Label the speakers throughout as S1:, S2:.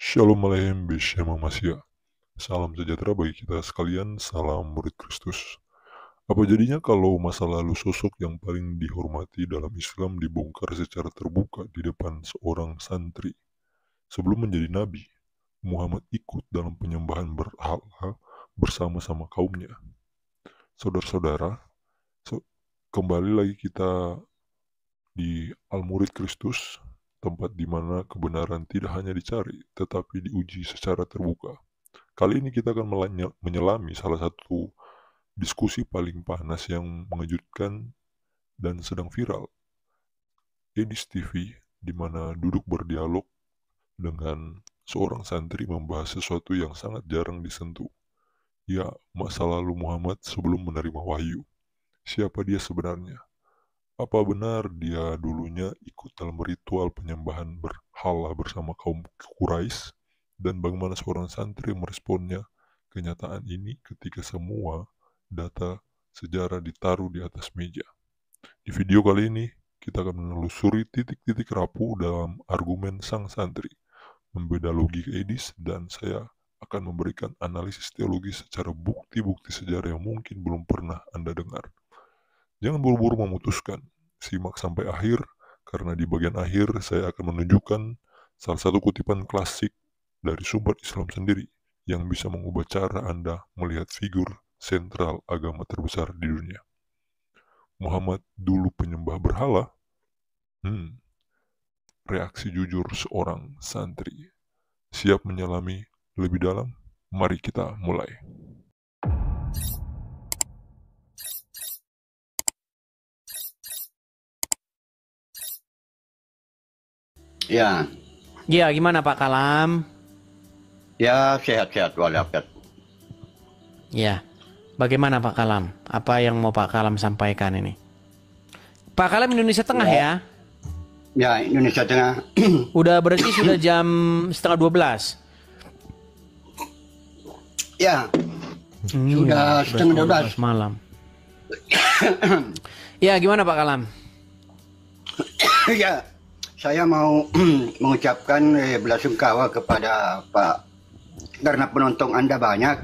S1: Shalom Aleichem Beshem Masya. Salam sejahtera bagi kita sekalian, salam murid Kristus. Apa jadinya kalau masa lalu sosok yang paling dihormati dalam Islam dibongkar secara terbuka di depan seorang santri? Sebelum menjadi nabi, Muhammad ikut dalam penyembahan berhala bersama-sama kaumnya. Saudara-saudara, kembali lagi kita di Al-Murid Kristus, tempat di mana kebenaran tidak hanya dicari, tetapi diuji secara terbuka. Kali ini kita akan menyelami salah satu diskusi paling panas yang mengejutkan dan sedang viral. Edis TV, di mana duduk berdialog dengan seorang santri membahas sesuatu yang sangat jarang disentuh. Ya, masa lalu Muhammad sebelum menerima wahyu. Siapa dia sebenarnya? Apa benar dia dulunya ikut dalam ritual penyembahan berhala bersama kaum Quraisy? Dan bagaimana seorang santri meresponnya? Kenyataan ini ketika semua data sejarah ditaruh di atas meja. Di video kali ini, kita akan menelusuri titik-titik rapuh dalam argumen sang santri, membeda logika Edis, dan saya akan memberikan analisis teologis secara bukti-bukti sejarah yang mungkin belum pernah Anda dengar. Jangan buru-buru memutuskan, simak sampai akhir, karena di bagian akhir saya akan menunjukkan salah satu kutipan klasik dari sumber Islam sendiri yang bisa mengubah cara Anda melihat figur sentral agama terbesar di dunia. Muhammad dulu penyembah berhala? Reaksi jujur seorang santri. Siap menyelami lebih dalam? Mari kita mulai.
S2: Ya,
S3: Ya, gimana Pak Kalam?
S2: ya sehat-sehat walafiat.
S3: Ya, bagaimana Pak Kalam? Apa yang mau Pak Kalam sampaikan ini? Pak Kalam Indonesia Tengah ya?
S2: Ya, Indonesia Tengah.
S3: Berarti sudah jam setengah 12.
S2: Ya, sudah setengah 12
S3: malam. Ya, gimana Pak Kalam?
S2: Ya, saya mau mengucapkan belasungkawa kepada Pak karena penonton Anda banyak,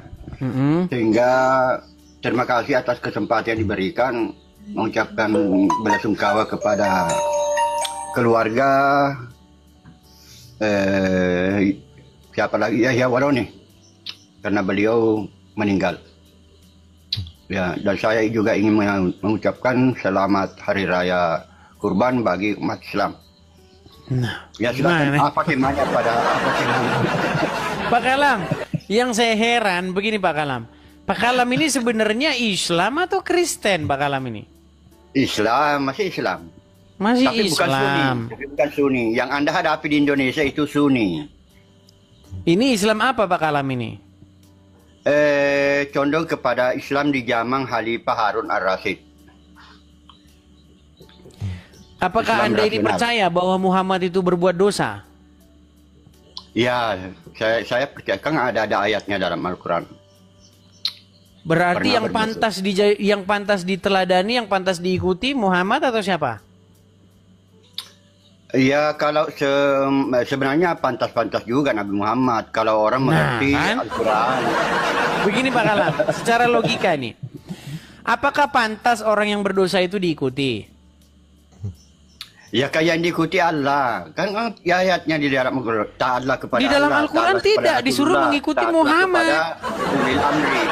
S2: sehingga terima kasih atas kesempatan yang diberikan mengucapkan belasungkawa kepada keluarga siapa lagi ya Waroni karena beliau meninggal. Ya, dan saya juga ingin mengucapkan selamat Hari Raya Kurban bagi umat Islam.
S3: Nah,
S2: Ya silakan. Apa temanya pada apa temanya?
S3: Pak Kalam, yang saya heran begini Pak Kalam. Pak Kalam ini sebenarnya Islam atau Kristen Pak Kalam ini?
S2: Islam, masih Islam.
S3: Masih
S2: Tapi bukan Sunni.
S3: Islam.
S2: Tapi bukan Sunni. Yang Anda hadapi di Indonesia itu Sunni.
S3: Ini Islam apa Pak Kalam ini?
S2: Condong kepada Islam di zaman Khalifah Harun Ar-Rasyid.
S3: Apakah
S2: Islam
S3: Anda ini
S2: rasional.
S3: percaya bahwa Muhammad itu berbuat dosa?
S2: Ya, saya percaya kan ada ayatnya dalam Al-Quran.
S3: Berarti
S2: Pernah
S3: yang pantas diteladani, yang pantas diikuti Muhammad atau siapa?
S2: Ya, kalau sebenarnya pantas-pantas juga Nabi Muhammad kalau orang mengerti
S3: kan?
S2: Al-Quran.
S3: Begini Pak Kalam, secara logika nih. Apakah pantas orang yang berdosa itu diikuti?
S2: Ya kayak yang diikuti Allah. Kan ya ayatnya di dalam Al-Quran. Ta'ala kepada
S3: Di dalam
S2: Allah.
S3: Al-Quran
S2: ta'ala
S3: tidak,
S2: kepada
S3: disuruh
S2: Rasulullah,
S3: mengikuti
S2: ta'ala
S3: Muhammad.
S2: kepada ulil amri.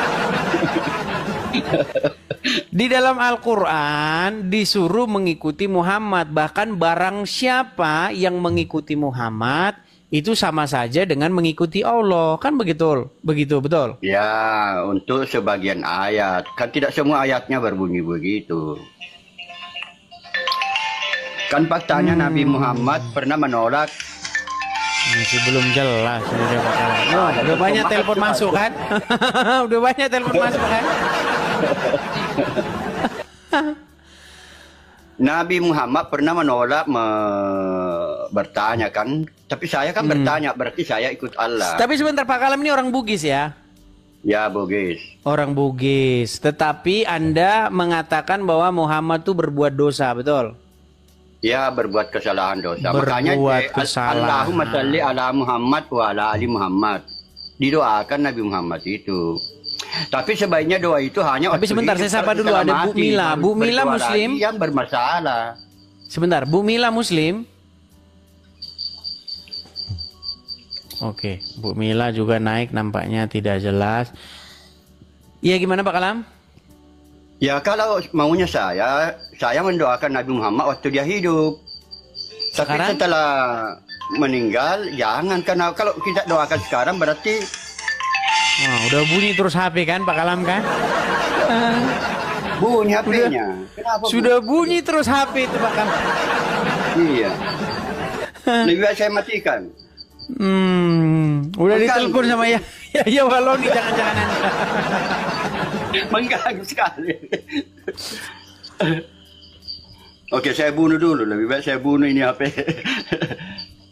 S3: Di dalam Al-Quran disuruh mengikuti Muhammad. Bahkan barang siapa yang mengikuti Muhammad itu sama saja dengan mengikuti Allah. Kan begitu? Begitu, betul?
S2: Ya, untuk sebagian ayat. Kan tidak semua ayatnya berbunyi begitu. Kan faktanya Nabi Muhammad pernah menolak.
S3: Masih belum jelas. Udah banyak telepon masuk kan? Udah banyak telepon masuk kan?
S2: Nabi Muhammad pernah menolak bertanya kan. Tapi saya kan bertanya, berarti saya ikut Allah.
S3: Tapi sebentar Pak Kalam ini orang Bugis ya?
S2: Ya, Bugis.
S3: Orang Bugis. Tetapi Anda mengatakan bahwa Muhammad tuh berbuat dosa, betul?
S2: Ya, berbuat kesalahan dosa. Makanya
S3: Berbuat kesalahan.
S2: Allahumma shalli ala Muhammad wa ala ali Muhammad. Didoakan Nabi Muhammad itu. Tapi sebaiknya doa itu hanya
S3: Tapi sebentar, saya sapa dulu, ada Bu Mila. Bu Mila Muslim.
S2: Yang bermasalah.
S3: Sebentar, Bu Mila Muslim. Oke, Bu Mila juga naik, nampaknya tidak jelas. Iya, gimana Pak Kalam?
S2: Ya, kalau maunya saya mendoakan Nabi Muhammad waktu dia hidup.
S3: Sekarang?
S2: Tapi setelah meninggal, jangan. Karena kalau kita doakan sekarang berarti...
S3: Udah bunyi terus HP kan Pak Kalam kan?
S2: Bunyi HP-nya. Kenapa
S3: Sudah bunyi terus HP itu Pak Kalam.
S2: Iya. Lebih baik saya matikan.
S3: Udah ditelepon sama ya Waloni, jangan-jangan Anda.
S2: Mengganggu sekali. Oke, saya bunuh dulu. Lebih baik saya bunuh ini HP.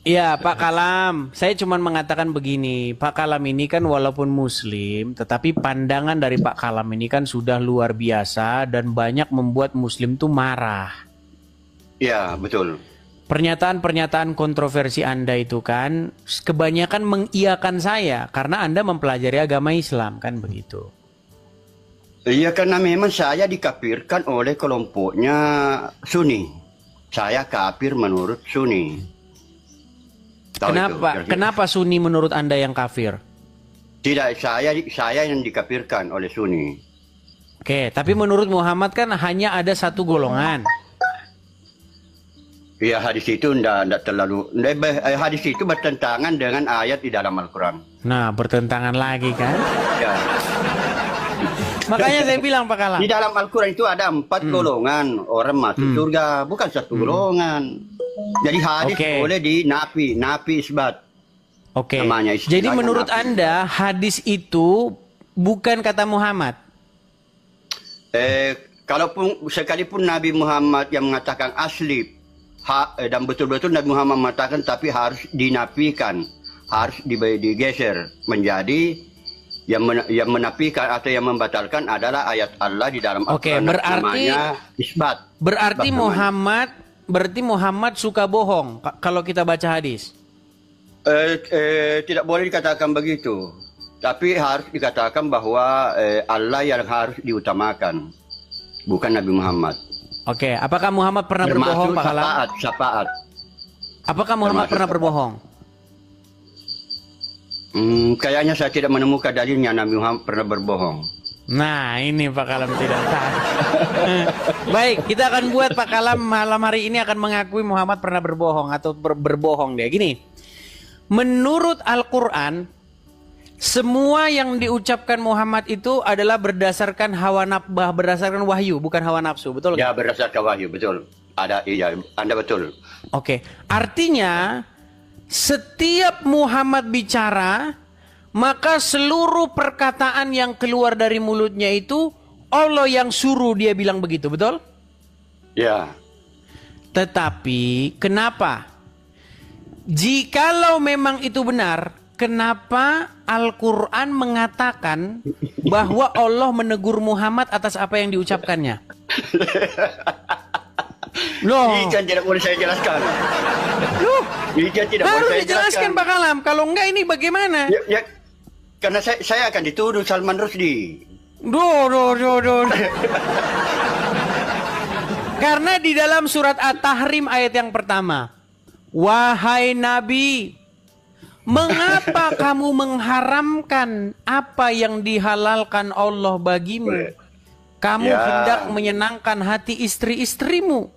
S3: Iya, Pak Kalam. Saya cuma mengatakan begini. Pak Kalam ini kan walaupun Muslim, tetapi pandangan dari Pak Kalam ini kan sudah luar biasa dan banyak membuat Muslim tuh marah.
S2: Iya, betul.
S3: Pernyataan-pernyataan kontroversi Anda itu kan kebanyakan mengiyakan saya karena Anda mempelajari agama Islam, kan begitu.
S2: Iya, karena memang saya dikafirkan oleh kelompoknya Sunni. Saya kafir menurut Sunni. Tahu
S3: Kenapa?
S2: itu?
S3: Kenapa Sunni menurut Anda yang kafir?
S2: Tidak, saya yang dikafirkan oleh Sunni.
S3: Oke, tapi menurut Muhammad kan hanya ada satu golongan.
S2: Iya, hadis itu tidak terlalu... Hadis itu bertentangan dengan ayat di dalam Al-Quran.
S3: Nah, bertentangan lagi kan?
S2: Ya.
S3: Makanya saya bilang Pak Kalam.
S2: Di dalam Al-Quran itu ada 4 golongan orang masuk surga, bukan satu golongan. Jadi hadis boleh nafi isbat.
S3: Oke.
S2: Namanya
S3: Jadi menurut
S2: nafi.
S3: Anda hadis itu bukan kata Muhammad?
S2: Kalaupun sekalipun Nabi Muhammad yang mengatakan asli dan betul-betul Nabi Muhammad mengatakan, tapi harus dinafikan, harus digeser menjadi yang menafikan atau yang membatalkan adalah ayat Allah di dalam Al-Quran. Namanya isbat.
S3: Berarti Muhammad suka bohong kalau kita baca hadis.
S2: Tidak boleh dikatakan begitu. Tapi harus dikatakan bahwa Allah yang harus diutamakan, bukan Nabi Muhammad.
S3: Oke, apakah Muhammad pernah berbohong, Pak Kalam?
S2: Syafaat.
S3: Apakah Muhammad pernah berbohong?
S2: Kayaknya saya tidak menemukan dalilnya Nabi Muhammad pernah berbohong.
S3: Nah, ini Pak Kalam tidak tahu. Baik, kita akan buat Pak Kalam malam hari ini akan mengakui Muhammad pernah berbohong atau berbohong dia. Gini, menurut Al-Quran, semua yang diucapkan Muhammad itu adalah berdasarkan berdasarkan wahyu, bukan hawa nafsu, betul?
S2: Ya, berdasarkan wahyu, betul. Iya, Anda betul.
S3: Oke, artinya setiap Muhammad bicara, maka seluruh perkataan yang keluar dari mulutnya itu Allah yang suruh dia bilang begitu, betul?
S2: Ya.
S3: Tetapi kenapa? Jikalau memang itu benar, kenapa Al-Quran mengatakan bahwa Allah menegur Muhammad atas apa yang diucapkannya? Loh.
S2: Ini tidak boleh saya jelaskan.
S3: Loh.
S2: Ini tidak
S3: harus
S2: boleh saya
S3: dijelaskan Pak Kalam. Kalau enggak ini bagaimana?
S2: Ya, karena saya akan dituduh Salman Rushdie.
S3: Karena di dalam surat At-Tahrim ayat yang pertama, wahai Nabi, mengapa kamu mengharamkan apa yang dihalalkan Allah bagimu? Kamu hendak menyenangkan hati istri-istrimu.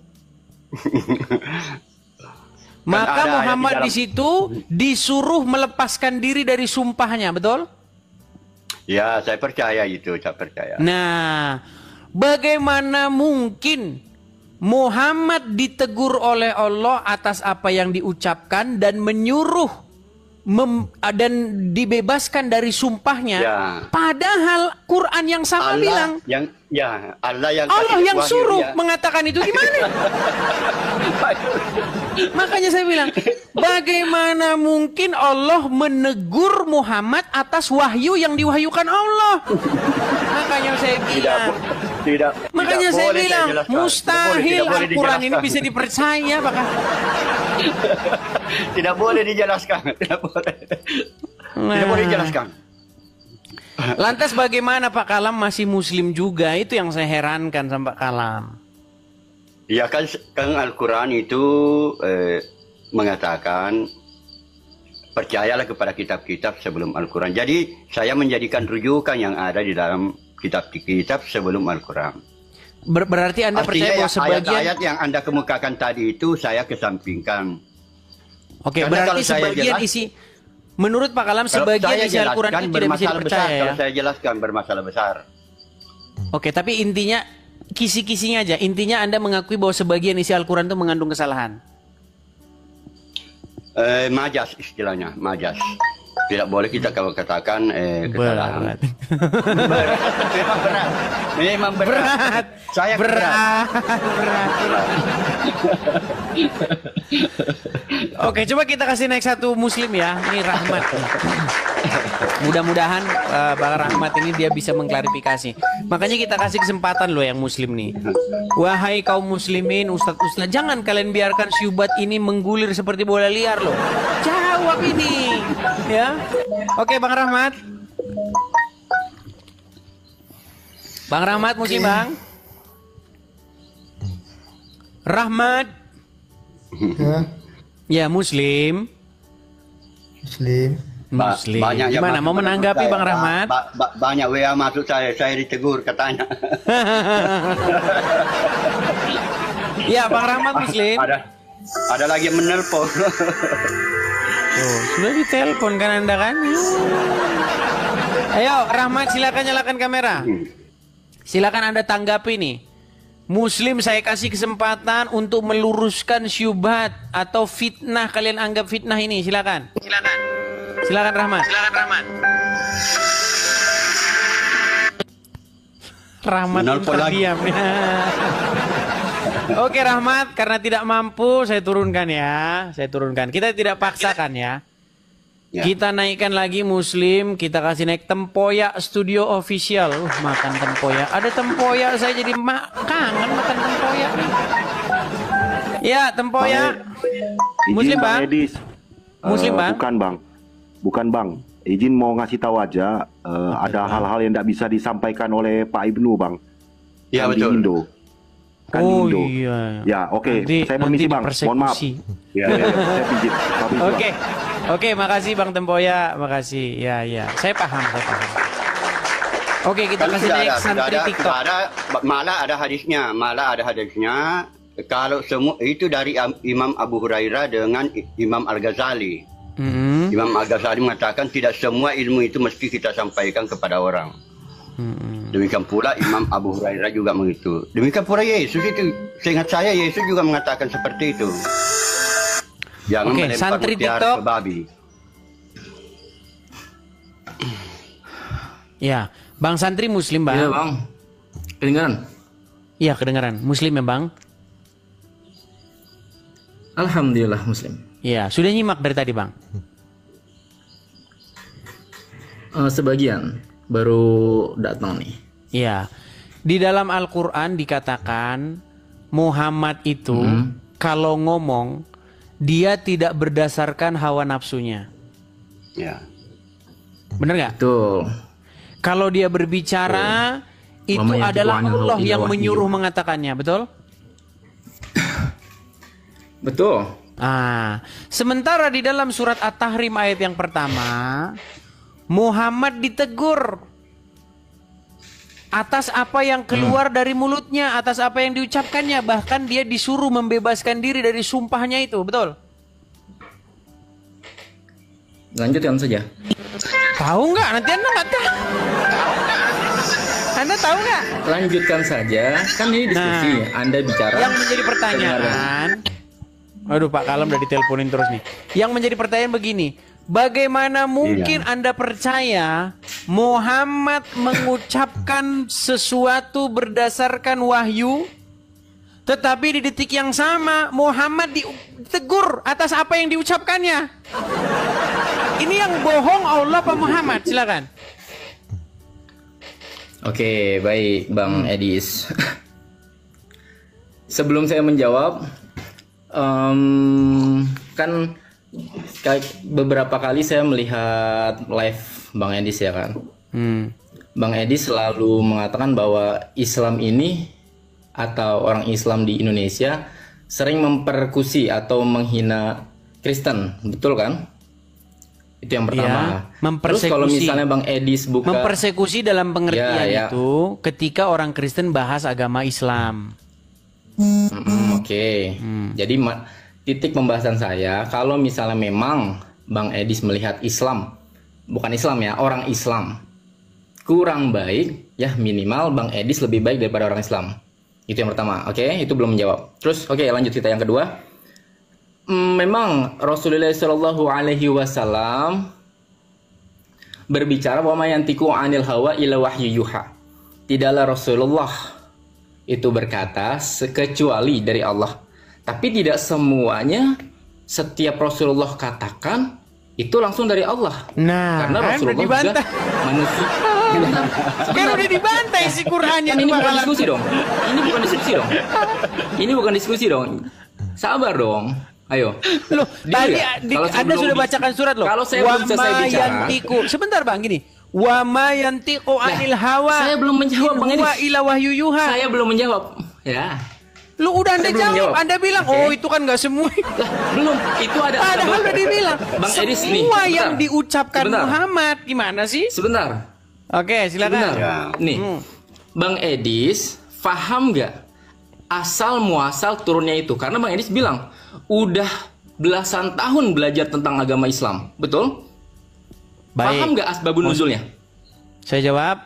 S3: Maka Muhammad di situ disuruh melepaskan diri dari sumpahnya, betul?
S2: Ya, saya percaya itu, saya percaya.
S3: Nah, bagaimana mungkin Muhammad ditegur oleh Allah atas apa yang diucapkan dan menyuruh dan dibebaskan dari sumpahnya, padahal Quran yang sama bilang Allah yang suruh mengatakan itu gimana? Makanya saya bilang, bagaimana mungkin Allah menegur Muhammad atas wahyu yang diwahyukan Allah? Makanya saya bilang, Makanya saya
S2: boleh
S3: bilang
S2: jelaskan.
S3: mustahil
S2: Tidak boleh
S3: Al-Quran ini
S2: dijelaskan.
S3: bisa dipercaya, Pak.
S2: Tidak boleh dijelaskan. Tidak boleh. Tidak boleh dijelaskan.
S3: Lantas bagaimana Pak Kalam masih muslim juga? Itu yang saya herankan sama Pak Kalam.
S2: Ya kan Al-Quran itu mengatakan percayalah kepada kitab-kitab sebelum Al-Quran. Jadi saya menjadikan rujukan yang ada di dalam kitab-kitab sebelum Al-Quran.
S3: Berarti Anda percaya bahwa sebagian...
S2: ayat-ayat yang Anda kemukakan tadi itu saya kesampingkan.
S3: Oke,
S2: Karena
S3: berarti
S2: kalau saya
S3: sebagian
S2: jelas-
S3: isi... Menurut Pak Kalam,
S2: Kalau
S3: sebagian
S2: saya
S3: isi Al-Quran
S2: jelaskan
S3: itu tidak bisa
S2: bermasalah besar.
S3: dipercaya
S2: Kalau
S3: ya?
S2: saya jelaskan bermasalah besar.
S3: Oke, tapi intinya, kisi-kisinya aja. Intinya Anda mengakui bahwa sebagian isi Al-Quran itu mengandung kesalahan.
S2: Majas istilahnya, majas. Tidak boleh kita kalau katakan kesalahan.
S3: Berat.
S2: Memang berat. Memang berat.
S3: Berat.
S2: Saya berat.
S3: Berat. Oke, coba kita kasih naik satu muslim ya. Ini Rahmat. Mudah-mudahan Bang Rahmat ini dia bisa mengklarifikasi. Makanya kita kasih kesempatan loh yang muslim nih. Wahai kaum muslimin, ustadz, jangan kalian biarkan syubhat ini menggulir seperti bola liar loh. Jawab ini, ya. Oke, Bang Rahmat. Bang Rahmat muslim, Bang. Rahmat.
S4: Ya,
S3: Ya, muslim.
S4: Muslim.
S3: Muslim.
S2: Banyak yang
S3: Gimana
S2: masuk
S3: mau menanggapi
S2: saya.
S3: Bang Rahmat?
S2: Banyak WA masuk saya ditegur katanya.
S3: Ya, Bang Rahmat muslim.
S2: Ada lagi yang menelpon.
S3: Tuh, sudah ditelepon kan Anda kan? Ayo, Rahmat silakan nyalakan kamera. Silakan Anda tanggapi nih. Muslim saya kasih kesempatan untuk meluruskan syubhat atau fitnah kalian anggap fitnah ini. Silakan. Silakan Rahmat. Rahmat
S2: Menelpon lagi.
S3: terdiam. Oke Rahmat, karena tidak mampu saya turunkan ya. Kita tidak paksakan ya.
S2: Ya.
S3: Kita naikkan lagi muslim, kita kasih naik tempoyak studio official. Makan tempoyak. Ada tempoyak saya jadi kangen makan tempoyak nih. Ya, tempoyak. Muslim,
S5: Izin
S3: Bang.
S5: Edis.
S3: Muslim, Bang.
S5: Bukan Bang. Izin mau ngasih tahu aja ada hal-hal yang tidak bisa disampaikan oleh Pak Ibnu Bang.
S2: Ya,
S5: Kan di
S2: betul.
S5: Indo. Kan di
S3: Oh
S5: Indo.
S3: iya.
S5: Ya, oke. Saya permisi Bang. Mohon maaf. Ya, saya pijit.
S3: Oke, makasih Bang Tempoyak, makasih. Ya. Saya paham. Oke, kita
S2: Kan
S3: kasih
S2: sudah
S3: naik
S2: ada,
S3: santri
S2: sudah
S3: TikTok.
S2: ada, malah ada hadisnya. Kalau semua itu dari Imam Abu Hurairah dengan Imam Al-Ghazali.
S3: Mm-mm.
S2: Imam Al-Ghazali mengatakan tidak semua ilmu itu mesti kita sampaikan kepada orang. Demikian pula Imam Abu Hurairah juga begitu. Demikian pula Yesus itu. Seingat saya Yesus juga mengatakan seperti itu. Jangan
S3: Oke,
S2: melempar
S3: santri
S2: mutiara
S3: TikTok.
S2: ke babi.
S3: Ya, Bang Santri Muslim Bang.
S6: Iya bang, kedengaran.
S3: Iya kedengaran. Muslim ya Bang.
S6: Alhamdulillah Muslim.
S3: Iya, sudah nyimak dari tadi Bang.
S6: Sebagian baru datang nih.
S3: Iya. Di dalam Al-Quran dikatakan Muhammad itu kalau ngomong dia tidak berdasarkan hawa nafsunya.
S2: Ya.
S3: Bener nggak?
S6: Betul.
S3: Kalau dia berbicara itu
S6: Mama yang
S3: adalah
S6: tuanya
S3: Allah
S6: tidak
S3: yang
S6: wahyu.
S3: menyuruh mengatakannya, betul?
S6: Betul.
S3: Sementara di dalam surat At-Tahrim ayat yang pertama, Muhammad ditegur atas apa yang keluar dari mulutnya, atas apa yang diucapkannya, bahkan dia disuruh membebaskan diri dari sumpahnya itu, betul?
S6: Lanjutkan saja.
S3: Tahu nggak? Nanti Anda nggak tahu. Anda tahu nggak?
S6: Lanjutkan saja. Kan ini diskusi. Anda bicara.
S3: Yang menjadi pertanyaan, aduh Pak Kalam udah diteleponin terus nih. Yang menjadi pertanyaan begini, bagaimana mungkin Anda percaya Muhammad mengucapkan sesuatu berdasarkan wahyu, tetapi di detik yang sama Muhammad ditegur atas apa yang diucapkannya? Ini yang bohong Allah Pak Muhammad, silakan.
S6: Oke, baik Bang Edis. sebelum saya menjawab, kan beberapa kali saya melihat live Bang Edis ya kan. Bang Edis selalu mengatakan bahwa Islam ini atau orang Islam di Indonesia sering mempersekusi atau menghina Kristen, betul kan? Itu yang pertama. Terus kalau misalnya Bang Edis buka
S3: mempersekusi dalam pengertian
S6: Ya.
S3: itu ketika orang Kristen bahas agama Islam.
S6: Oke. Jadi titik pembahasan saya, kalau misalnya memang Bang Edis melihat Islam, bukan Islam ya, orang Islam kurang baik, ya minimal Bang Edis lebih baik daripada orang Islam. Itu yang pertama. Oke, itu belum menjawab. Terus lanjut kita yang kedua. Memang Rasulullah Shallallahu Alaihi Wasallam berbicara bahwa yantiku anil hawa ila wahyu yuha. Tidaklah Rasulullah itu berkata kecuali dari Allah. Tapi tidak semuanya setiap Rasulullah katakan itu langsung dari Allah.
S3: Nah,
S6: karena Rasulullah juga manusia.
S3: Kan udah dibantai si Qur'annya.
S6: Ini bukan diskusi dong. Ini bukan diskusi dong. Sabar dong. Ayo.
S3: Loh, tadi Anda sudah bacakan surat loh.
S6: Kalau saya belum selesai bicara.
S3: Sebentar Bang, gini. Wa ma yantiqu anil hawa.
S6: Saya belum menjawab Bang Edis.
S3: Wa ila wahyu yuha.
S6: Saya belum menjawab. Ya.
S3: Lu udah Anda jawab. Anda bilang, "Oh, itu kan enggak semua."
S6: Lah, belum. Itu ada.
S3: Padahal udah dibilang.
S6: Bang Edis nih.
S3: Semua yang diucapkan Muhammad gimana sih?
S6: Sebentar.
S3: Oke, silakan.
S2: Ya.
S6: Nih. Bang Edis, paham nggak asal muasal turunnya itu? Karena Bang Edis bilang udah belasan tahun belajar tentang agama Islam, betul?
S3: Baik.
S6: Paham nggak asbabun nuzulnya?
S3: Saya jawab.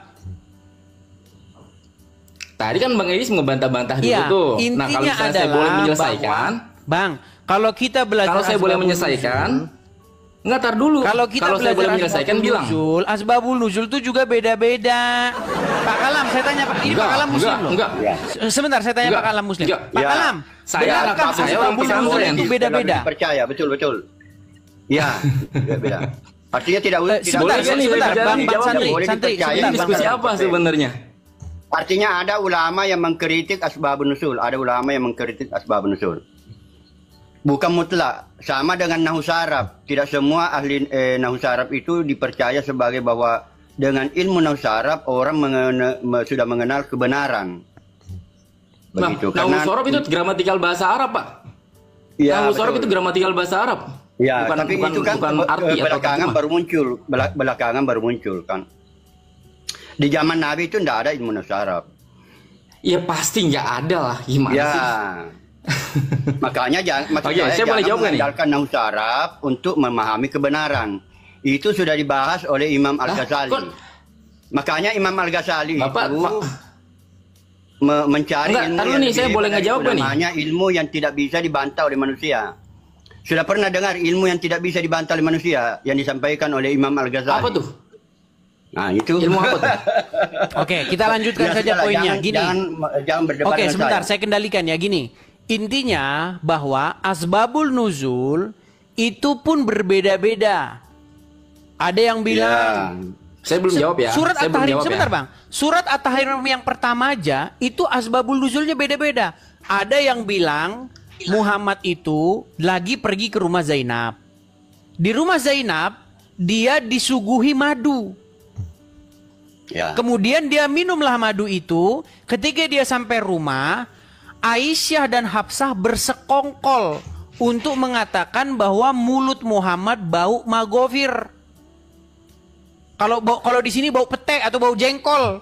S6: Tadi kan Bang Edis ngebantah-bantah dulu tuh. Nah, kalau misalnya saya boleh menyelesaikan,
S3: Bang, kalau kita belajar
S6: kalau saya boleh menyelesaikan, nggak, tar dulu.
S3: Kalau
S6: saya boleh menyelesaikan bilang.
S3: Asbabul nuzul itu juga beda-beda. Pak Kalam, saya tanya Pak, ini Pak Kalam Muslim loh.
S6: Enggak.
S3: Sebentar, saya tanya Pak Kalam Muslim. Pak Kalam,
S6: saya orang pesantren
S3: itu beda-beda.
S2: Percaya, betul. Ya, beda. Artinya tidak
S3: sebentar, Bang Santri,
S6: ini diskusi apa sebenarnya?
S2: Artinya ada ulama yang mengkritik asbabun nuzul, ada ulama yang mengkritik asbabun nuzul. Bukan mutlak, sama dengan nahwu Arab. Tidak semua ahli nahwu Arab itu dipercaya sebagai bahwa dengan ilmu nahwu Arab orang sudah mengenal kebenaran. Begitu.
S6: Nahwu Arab itu gramatikal bahasa Arab, Pak.
S2: Ya,
S6: nahwu Arab itu gramatikal bahasa Arab.
S2: Ya, tapi itu kan
S6: arti
S2: belakangan baru muncul, belakangan baru muncul kan. Di zaman Nabi itu tidak ada ilmu nahwu Arab.
S6: Ya pasti nggak ada lah, gimana sih?
S2: Makanya jangan mengandalkan nahwu Arab untuk memahami kebenaran. Itu sudah dibahas oleh Imam Al-Ghazali. Makanya Imam Al-Ghazali itu mencari ilmu
S6: nih, saya boleh ngejawab nih.
S2: Namanya ilmu yang tidak bisa dibantah oleh manusia. Sudah pernah dengar ilmu yang tidak bisa dibantah oleh manusia yang disampaikan oleh Imam Al-Ghazali?
S6: Apa tuh?
S2: Nah, itu
S6: ilmu apa tuh?
S3: Oke, kita lanjutkan saja poinnya. Gini.
S2: Jangan berdebat.
S3: Oke, sebentar, saya kendalikan ya. Gini, intinya bahwa asbabul nuzul itu pun berbeda-beda. Ada yang bilang,
S6: saya belum jawab ya.
S3: Surat At-Tahrim, sebentar Bang. Surat At-Tahrim yang pertama aja itu asbabul nuzulnya beda-beda. Ada yang bilang Muhammad itu lagi pergi ke rumah Zainab. Di rumah Zainab dia disuguhi madu.
S2: Ya.
S3: Kemudian dia minumlah madu itu. Ketika dia sampai rumah, Aisyah dan Hafsah bersekongkol untuk mengatakan bahwa mulut Muhammad bau magofir. Kalau di sini bau petek atau bau jengkol.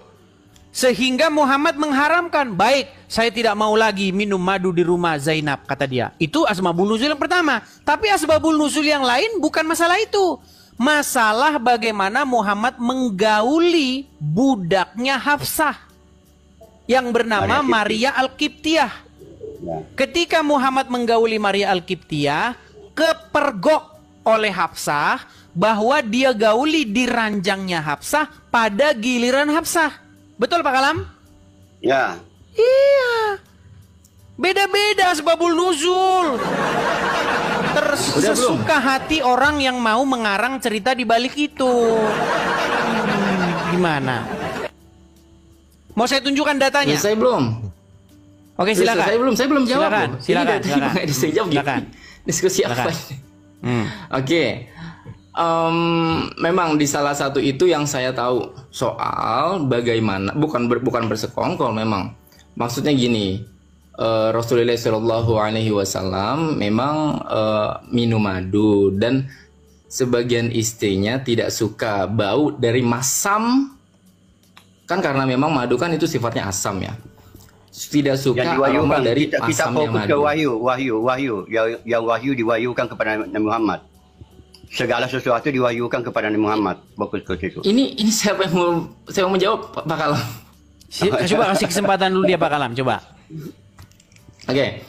S3: Sehingga Muhammad mengharamkan, baik, saya tidak mau lagi minum madu di rumah Zainab, kata dia. Itu asbabul nuzul yang pertama. Tapi asbabul nuzul yang lain bukan masalah itu. Masalah bagaimana Muhammad menggauli budaknya Hafsah yang bernama Maria Al-Qibtiyah. Ketika Muhammad menggauli Maria Al-Qibtiyah, kepergok oleh Hafsah bahwa dia gauli di ranjangnya Hafsah pada giliran Hafsah. Betul Pak Kalam?
S2: Ya.
S3: Iya. Beda-beda asbabul nuzul. Tersesuka hati orang yang mau mengarang cerita di balik itu. Gimana? Mau saya tunjukkan datanya?
S6: Ya, saya belum.
S3: Oke, silakan.
S6: Saya belum jawab.
S3: Silakan,
S6: loh.
S3: silakan,
S6: Ini dari tadi
S3: silakan.
S6: Bang Edi saya jawab gitu.
S3: Silakan.
S6: Diskusi apa
S3: Silakan.
S6: ini? Oke. Memang di salah satu itu yang saya tahu soal bagaimana bukan bersekongkol memang. Maksudnya gini, Rasulullah Shallallahu Alaihi Wasallam memang minum madu dan sebagian istrinya tidak suka bau dari masam, kan karena memang madu kan itu sifatnya asam ya. Tidak suka
S2: Yang diwahyukan
S6: aroma dari
S2: kita
S6: masamnya
S2: fokus ke
S6: madu.
S2: wahyu yang wahyu diwahyukan kepada Nabi Muhammad. Segala sesuatu diwahyukan kepada Nabi Muhammad. Fokus ke situ.
S6: Ini siapa yang saya mau menjawab Pak Kalam?
S3: Coba kasih kesempatan dulu dia Pak Kalam, coba.
S6: Oke,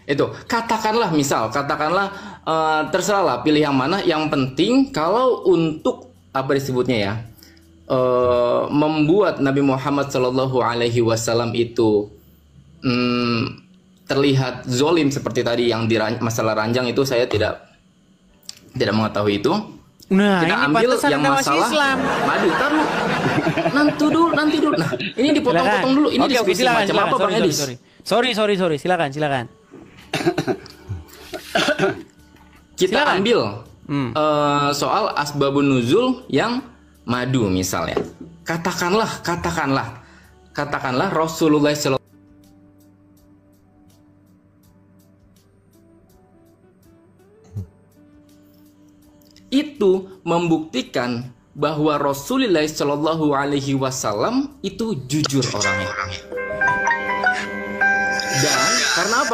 S6: itu katakanlah terserahlah pilih yang mana. Yang penting kalau untuk apa disebutnya ya, membuat Nabi Muhammad Shallallahu Alaihi Wasallam itu terlihat zolim seperti tadi yang di masalah ranjang itu, saya tidak mengetahui itu.
S3: Nah,
S6: Kita
S3: ini
S6: ambil
S3: pantesan
S6: yang
S3: Anda masih
S6: masalah
S3: Islam.
S6: madu. Taruh nanti dulu. Nah, ini dipotong-potong dulu. Ini
S3: Oke,
S6: diskusi
S3: silakan,
S6: macam
S3: silakan.
S6: apa Bang Edis?
S3: Sorry. Silakan.
S6: Kita
S3: Silakan.
S6: ambil soal asbabun nuzul yang madu misalnya. Katakanlah Rasulullah SAW itu membuktikan bahwa Rasulullah Shallallahu Alaihi Wasallam itu jujur orangnya. Dan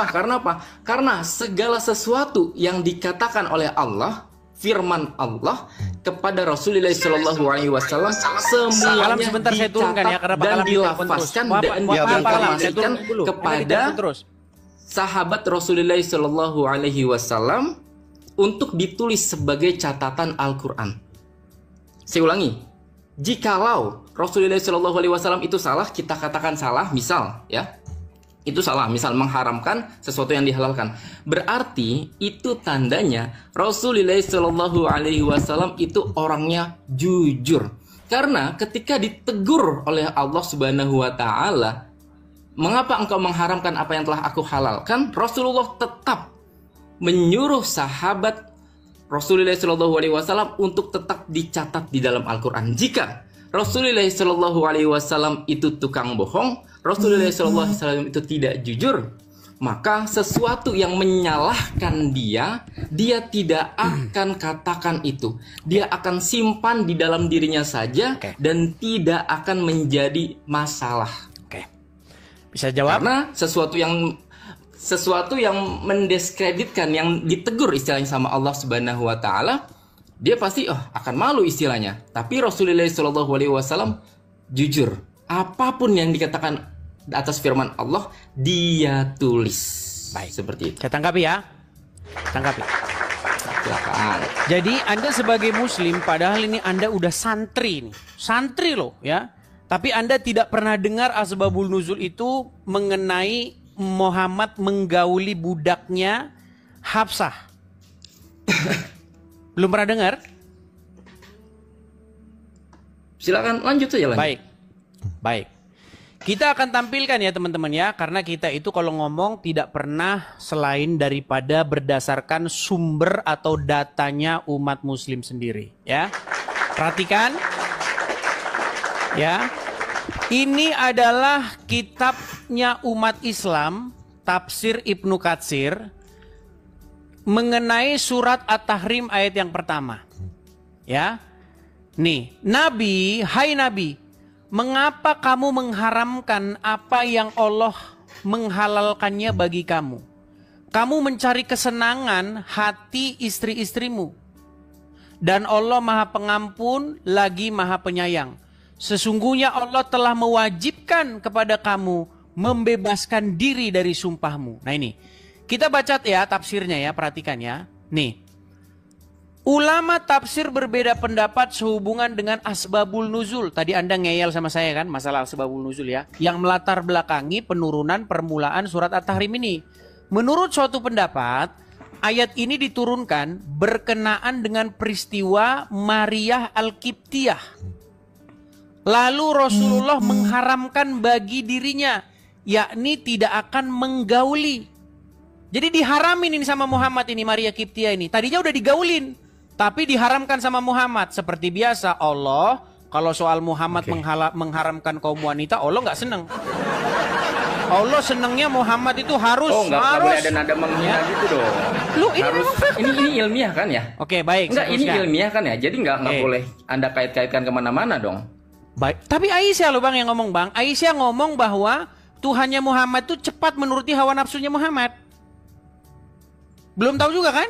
S6: karena apa? Karena segala sesuatu yang dikatakan oleh Allah, firman Allah kepada Rasulullah Shallallahu Alaihi Wasallam semuanya
S3: Kalam sebentar saya turunkan ya, karena Pak
S6: dan
S3: Kalam
S6: dilafazkan dan diinformasikan kepada sahabat Rasulullah Shallallahu Alaihi Wasallam untuk ditulis sebagai catatan Al-Quran. Saya ulangi, jikalau Rasulullah Shallallahu Alaihi Wasallam itu salah, kita katakan salah, misal ya, itu salah, misal mengharamkan sesuatu yang dihalalkan, berarti itu tandanya Rasulullah Shallallahu Alaihi Wasallam itu orangnya jujur. Karena ketika ditegur oleh Allah Subhanahu Wa Taala, mengapa engkau mengharamkan apa yang telah aku halalkan? Rasulullah tetap menyuruh sahabat Rasulullah Shallallahu Alaihi Wasallam untuk tetap dicatat di dalam Al-Quran. Jika Rasulullah Shallallahu Alaihi Wasallam itu tukang bohong, Rasulullah Shallallahu Alaihi Wasallam itu tidak jujur, maka sesuatu yang menyalahkan dia tidak akan katakan itu. Dia akan simpan di dalam dirinya saja dan tidak akan menjadi masalah.
S3: Bisa jawab?
S6: Karena sesuatu yang mendiskreditkan, yang ditegur istilahnya sama Allah Subhanahu Wa Taala, dia pasti akan malu istilahnya. Tapi Rasulullah Shallallahu Alaihi Wasallam jujur, apapun yang dikatakan atas firman Allah dia tulis.
S3: Baik,
S6: seperti itu.
S3: Saya tangkapi ya. Tangkapi.
S6: Silakan.
S3: Jadi Anda sebagai Muslim, padahal ini Anda udah santri nih, santri loh ya. Tapi Anda tidak pernah dengar asbabul nuzul itu mengenai Muhammad menggauli budaknya Hafsah. Belum pernah dengar?
S6: Silakan lanjut saja.
S3: Baik. Kita akan tampilkan ya teman-teman ya, karena kita itu kalau ngomong tidak pernah selain daripada berdasarkan sumber atau datanya umat Muslim sendiri ya. Perhatikan ya. Ini adalah kitabnya umat Islam, Tafsir Ibnu Katsir, mengenai surat At-Tahrim ayat yang pertama. Ya. Nih, Nabi, hai Nabi, mengapa kamu mengharamkan apa yang Allah menghalalkannya bagi kamu? Kamu mencari kesenangan hati istri-istrimu. Dan Allah Maha Pengampun lagi Maha Penyayang. Sesungguhnya Allah telah mewajibkan kepada kamu membebaskan diri dari sumpahmu. Nah ini, kita baca ya tafsirnya ya, perhatikan ya. Nih, ulama tafsir berbeda pendapat sehubungan dengan asbabul nuzul. Tadi Anda ngeyel sama saya kan masalah asbabul nuzul ya, yang melatar belakangi penurunan permulaan surat At-Tahrim ini. Menurut suatu pendapat, ayat ini diturunkan berkenaan dengan peristiwa Maryah Al-Qibtiyah. Lalu Rasulullah mengharamkan bagi dirinya yakni tidak akan menggauli. Jadi diharamin ini sama Muhammad ini, Maria Kiptia ini. Tadinya udah digaulin, tapi diharamkan sama Muhammad. Seperti biasa Allah, kalau soal Muhammad mengharamkan kaum wanita, Allah nggak seneng. Allah senengnya Muhammad itu harus.
S6: Oh, nggak boleh ada nada menghina gitu dong.
S3: Lu ini
S6: harus, ini ilmiah kan ya?
S3: Oke, baik.
S6: Enggak, ini ilmiah kan ya? Jadi nggak boleh Anda kait-kaitkan kemana-mana dong.
S3: Baik, tapi Aisyah loh Bang yang ngomong Bang. Aisyah ngomong bahwa Tuhannya Muhammad itu cepat menuruti hawa nafsunya Muhammad. Belum tahu juga kan?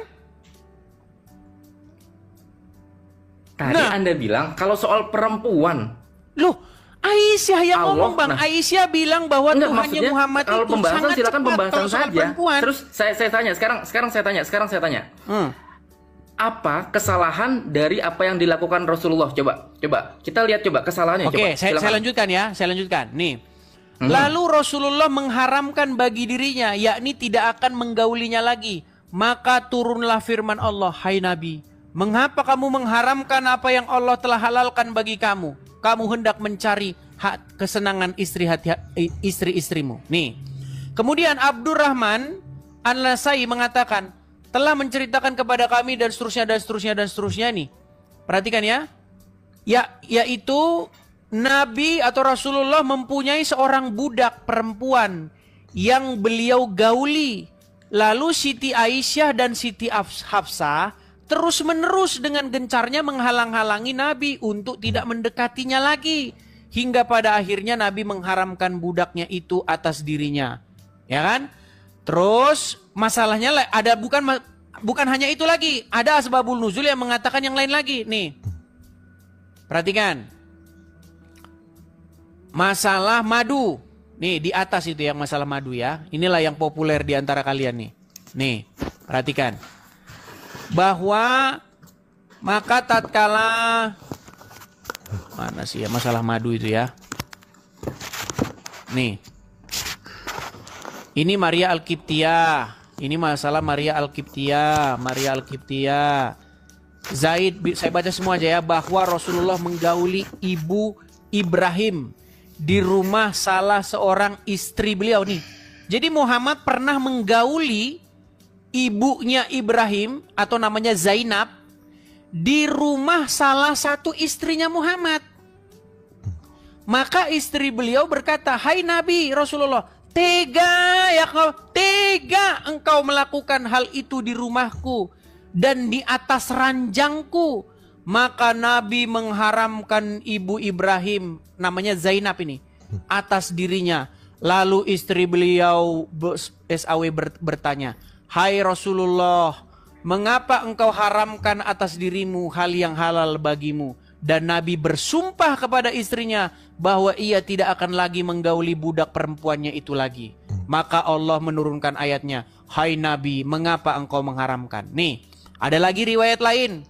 S6: Tadi Anda bilang kalau soal perempuan.
S3: Loh, Aisyah yang
S6: Allah,
S3: ngomong Bang. Aisyah bilang bahwa Tuhannya Muhammad
S6: kalau
S3: itu
S6: pembahasan
S3: sangat
S6: silakan
S3: cepat
S6: pembahasan
S3: kalau soal
S6: saja.
S3: perempuan.
S6: Terus saya tanya sekarang saya tanya. Apa kesalahan dari apa yang dilakukan Rasulullah? Coba kita lihat kesalahannya.
S3: Oke, saya lanjutkan ya. Saya lanjutkan. Nih. Lalu Rasulullah mengharamkan bagi dirinya, yakni tidak akan menggaulinya lagi. Maka turunlah firman Allah, hai Nabi, mengapa kamu mengharamkan apa yang Allah telah halalkan bagi kamu? Kamu hendak mencari hak kesenangan istri-istrimu. Nih. Kemudian Abdurrahman An-Nasai mengatakan, telah menceritakan kepada kami dan seterusnya nih. Perhatikan ya. Yaitu Nabi atau Rasulullah mempunyai seorang budak perempuan yang beliau gauli. Lalu Siti Aisyah dan Siti Hafsah terus-menerus dengan gencarnya menghalang-halangi Nabi untuk tidak mendekatinya lagi. Hingga pada akhirnya Nabi mengharamkan budaknya itu atas dirinya. Ya kan? Terus masalahnya ada bukan hanya itu lagi. Ada asbabul nuzul yang mengatakan yang lain lagi. Nih. Perhatikan. Masalah madu. Nih di atas itu yang masalah madu ya. Inilah yang populer di antara kalian nih. Nih, perhatikan. Bahwa maka tatkala mana sih ya masalah madu itu ya. Nih. Ini Maria Al-Qibtiyah. Ini masalah Maria Al-Qibtiyah. Zaid, saya baca semua aja ya. Bahwa Rasulullah menggauli ibu Ibrahim di rumah salah seorang istri beliau nih. Jadi Muhammad pernah menggauli ibunya Ibrahim atau namanya Zainab di rumah salah satu istrinya Muhammad. Maka istri beliau berkata, hai Nabi Rasulullah, tega engkau melakukan hal itu di rumahku dan di atas ranjangku. Maka Nabi mengharamkan ibu Ibrahim, namanya Zainab ini, atas dirinya. Lalu istri beliau SAW bertanya, hai Rasulullah, mengapa engkau haramkan atas dirimu hal yang halal bagimu? Dan Nabi bersumpah kepada istrinya bahwa ia tidak akan lagi menggauli budak perempuannya itu lagi. Maka Allah menurunkan ayatnya, hai Nabi, mengapa engkau mengharamkan? Nih, ada lagi riwayat lain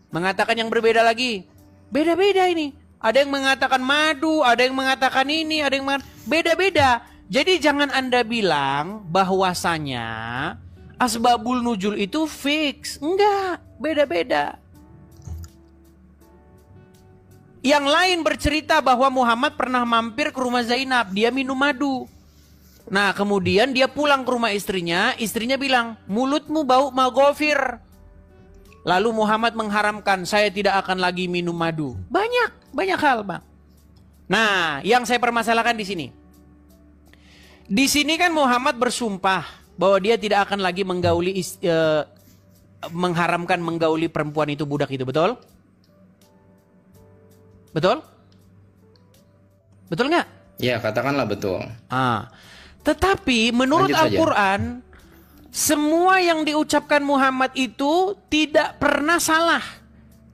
S3: mengatakan yang berbeda lagi. Beda-beda ini. Ada yang mengatakan madu, ada yang mengatakan ini, ada yang mengatakan beda-beda. Jadi jangan Anda bilang bahwasanya asbabul nuzul itu fix. Enggak, beda-beda. Yang lain bercerita bahwa Muhammad pernah mampir ke rumah Zainab, dia minum madu. Nah, kemudian dia pulang ke rumah istrinya bilang, mulutmu bau maghfir. Lalu Muhammad mengharamkan, saya tidak akan lagi minum madu. Banyak hal, Bang. Nah, yang saya permasalahkan di sini. Di sini kan Muhammad bersumpah bahwa dia tidak akan lagi mengharamkan menggauli perempuan itu, budak itu, betul? Betul? Betul nggak?
S6: Ya, katakanlah betul.
S3: Tetapi menurut Al-Quran, semua yang diucapkan Muhammad itu tidak pernah salah.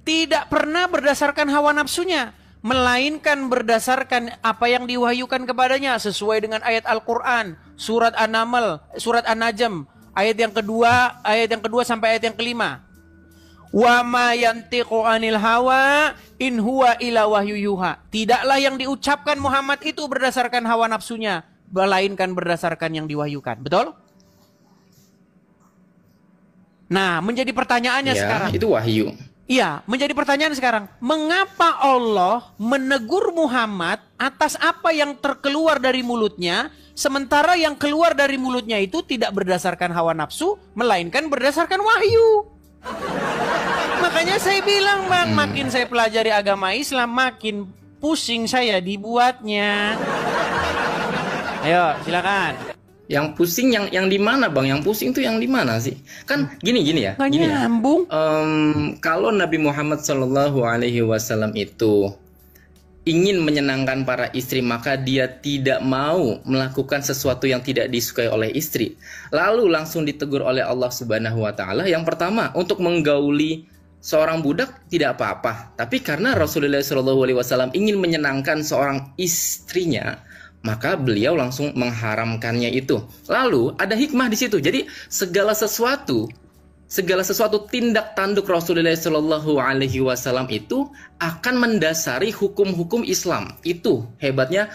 S3: Tidak pernah berdasarkan hawa nafsunya. Melainkan berdasarkan apa yang diwahyukan kepadanya sesuai dengan ayat Al-Quran. Surat An-Naml, surat An-Najm, ayat yang kedua sampai ayat yang kelima. Wa ma yantiqu anil hawa in huwa illa wahyu yuha. Tidaklah yang diucapkan Muhammad itu berdasarkan hawa nafsunya, melainkan berdasarkan yang diwahyukan. Betul? Nah, menjadi pertanyaannya sekarang.
S6: Itu wahyu.
S3: Iya, menjadi pertanyaan sekarang. Mengapa Allah menegur Muhammad atas apa yang terkeluar dari mulutnya Sementara yang keluar dari mulutnya itu tidak berdasarkan hawa nafsu, melainkan berdasarkan wahyu. Makanya saya bilang Bang, makin saya pelajari agama Islam, makin pusing saya dibuatnya. Ayo, silakan.
S6: Yang pusing yang di mana Bang? Yang pusing tuh yang di mana sih? Kan gini ya.
S3: Nggak
S6: Gini ya.
S3: nyambung.
S6: Kalau Nabi Muhammad SAW itu ingin menyenangkan para istri, maka dia tidak mau melakukan sesuatu yang tidak disukai oleh istri. Lalu langsung ditegur oleh Allah Subhanahu wa taala. Yang pertama, untuk menggauli seorang budak tidak apa-apa. Tapi karena Rasulullah SAW ingin menyenangkan seorang istrinya, maka beliau langsung mengharamkannya itu. Lalu ada hikmah di situ. Jadi segala sesuatu tindak tanduk Rasulullah SAW itu akan mendasari hukum-hukum Islam. Itu hebatnya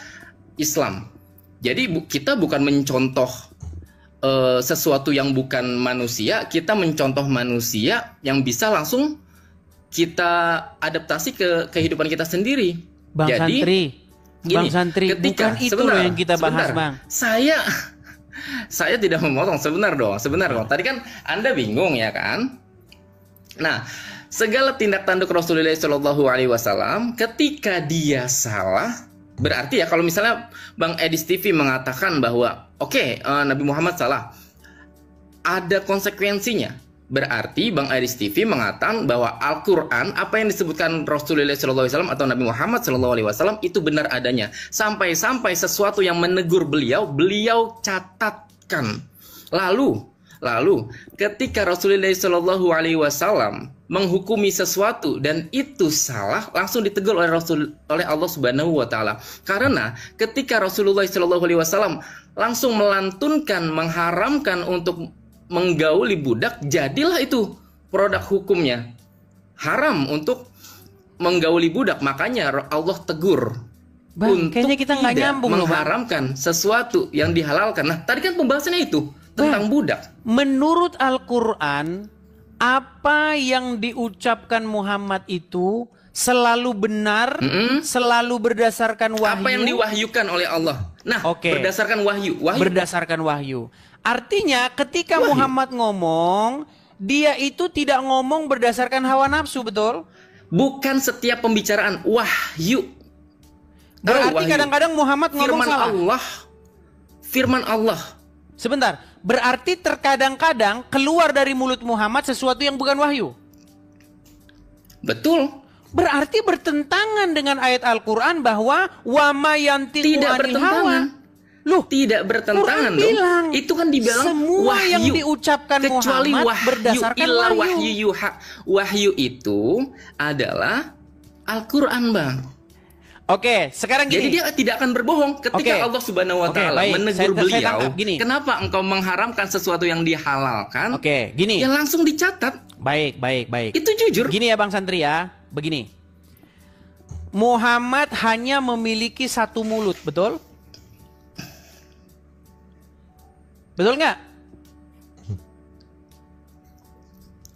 S6: Islam. Jadi kita bukan mencontoh sesuatu yang bukan manusia, kita mencontoh manusia yang bisa langsung kita adaptasi ke kehidupan kita sendiri.
S3: Bang
S6: Jadi,
S3: Santri,
S6: gini,
S3: Bang Santri, bukan itu loh yang kita bahas, Bang.
S6: Saya tidak memotong, sebentar dong. Tadi kan Anda bingung ya kan? Nah, segala tindak tanduk Rasulullah SAW ketika dia salah, berarti ya kalau misalnya Bang Edis TV mengatakan bahwa oke, Nabi Muhammad salah, ada konsekuensinya. Berarti Bang Edis TV mengatakan bahwa Al-Quran, apa yang disebutkan Rasulullah SAW atau Nabi Muhammad SAW itu benar adanya. Sampai-sampai sesuatu yang menegur beliau catatkan. Lalu ketika Rasulullah SAW menghukumi sesuatu dan itu salah, langsung ditegur oleh Allah Subhanahu wa taala. Karena ketika Rasulullah SAW langsung melantunkan, mengharamkan untuk menggauli budak, jadilah itu produk hukumnya. Haram untuk menggauli budak, makanya Allah tegur.
S3: Bang,
S6: untuk
S3: kayaknya kita nggak
S6: tidak
S3: nyambung loh, Bang.
S6: mengharamkan sesuatu yang dihalalkan. Nah, tadi kan pembahasannya itu tentang budak.
S3: Menurut Al-Quran, apa yang diucapkan Muhammad itu selalu benar, selalu berdasarkan wahyu.
S6: Apa yang diwahyukan oleh Allah. Nah, berdasarkan wahyu.
S3: Berdasarkan wahyu. Artinya ketika Muhammad ngomong, dia itu tidak ngomong berdasarkan hawa nafsu, betul?
S6: Bukan setiap pembicaraan, wahyu.
S3: Berarti kadang-kadang Muhammad ngomong salah.
S6: Firman Allah.
S3: Sebentar, berarti terkadang-kadang keluar dari mulut Muhammad sesuatu yang bukan wahyu.
S6: Betul.
S3: Berarti bertentangan dengan ayat Al-Quran bahwa wama yantiqu anil hawa. Loh,
S6: tidak bertentangan dong.
S3: Bilang,
S6: itu kan dibilang
S3: semua
S6: wahyu.
S3: yang diucapkan
S6: kecuali
S3: Muhammad berdasarkan wahyu.
S6: Wahyu itu adalah Al-Quran, Bang.
S3: Oke, sekarang gini.
S6: Jadi dia tidak akan berbohong ketika Allah Subhanahu wa taala menegur beliau. Kenapa engkau mengharamkan sesuatu yang dihalalkan?
S3: Oke, gini.
S6: Ya langsung dicatat.
S3: Baik.
S6: Itu jujur.
S3: Gini ya Bang Santri ya. Begini. Muhammad hanya memiliki satu mulut, betul? Betul nggak?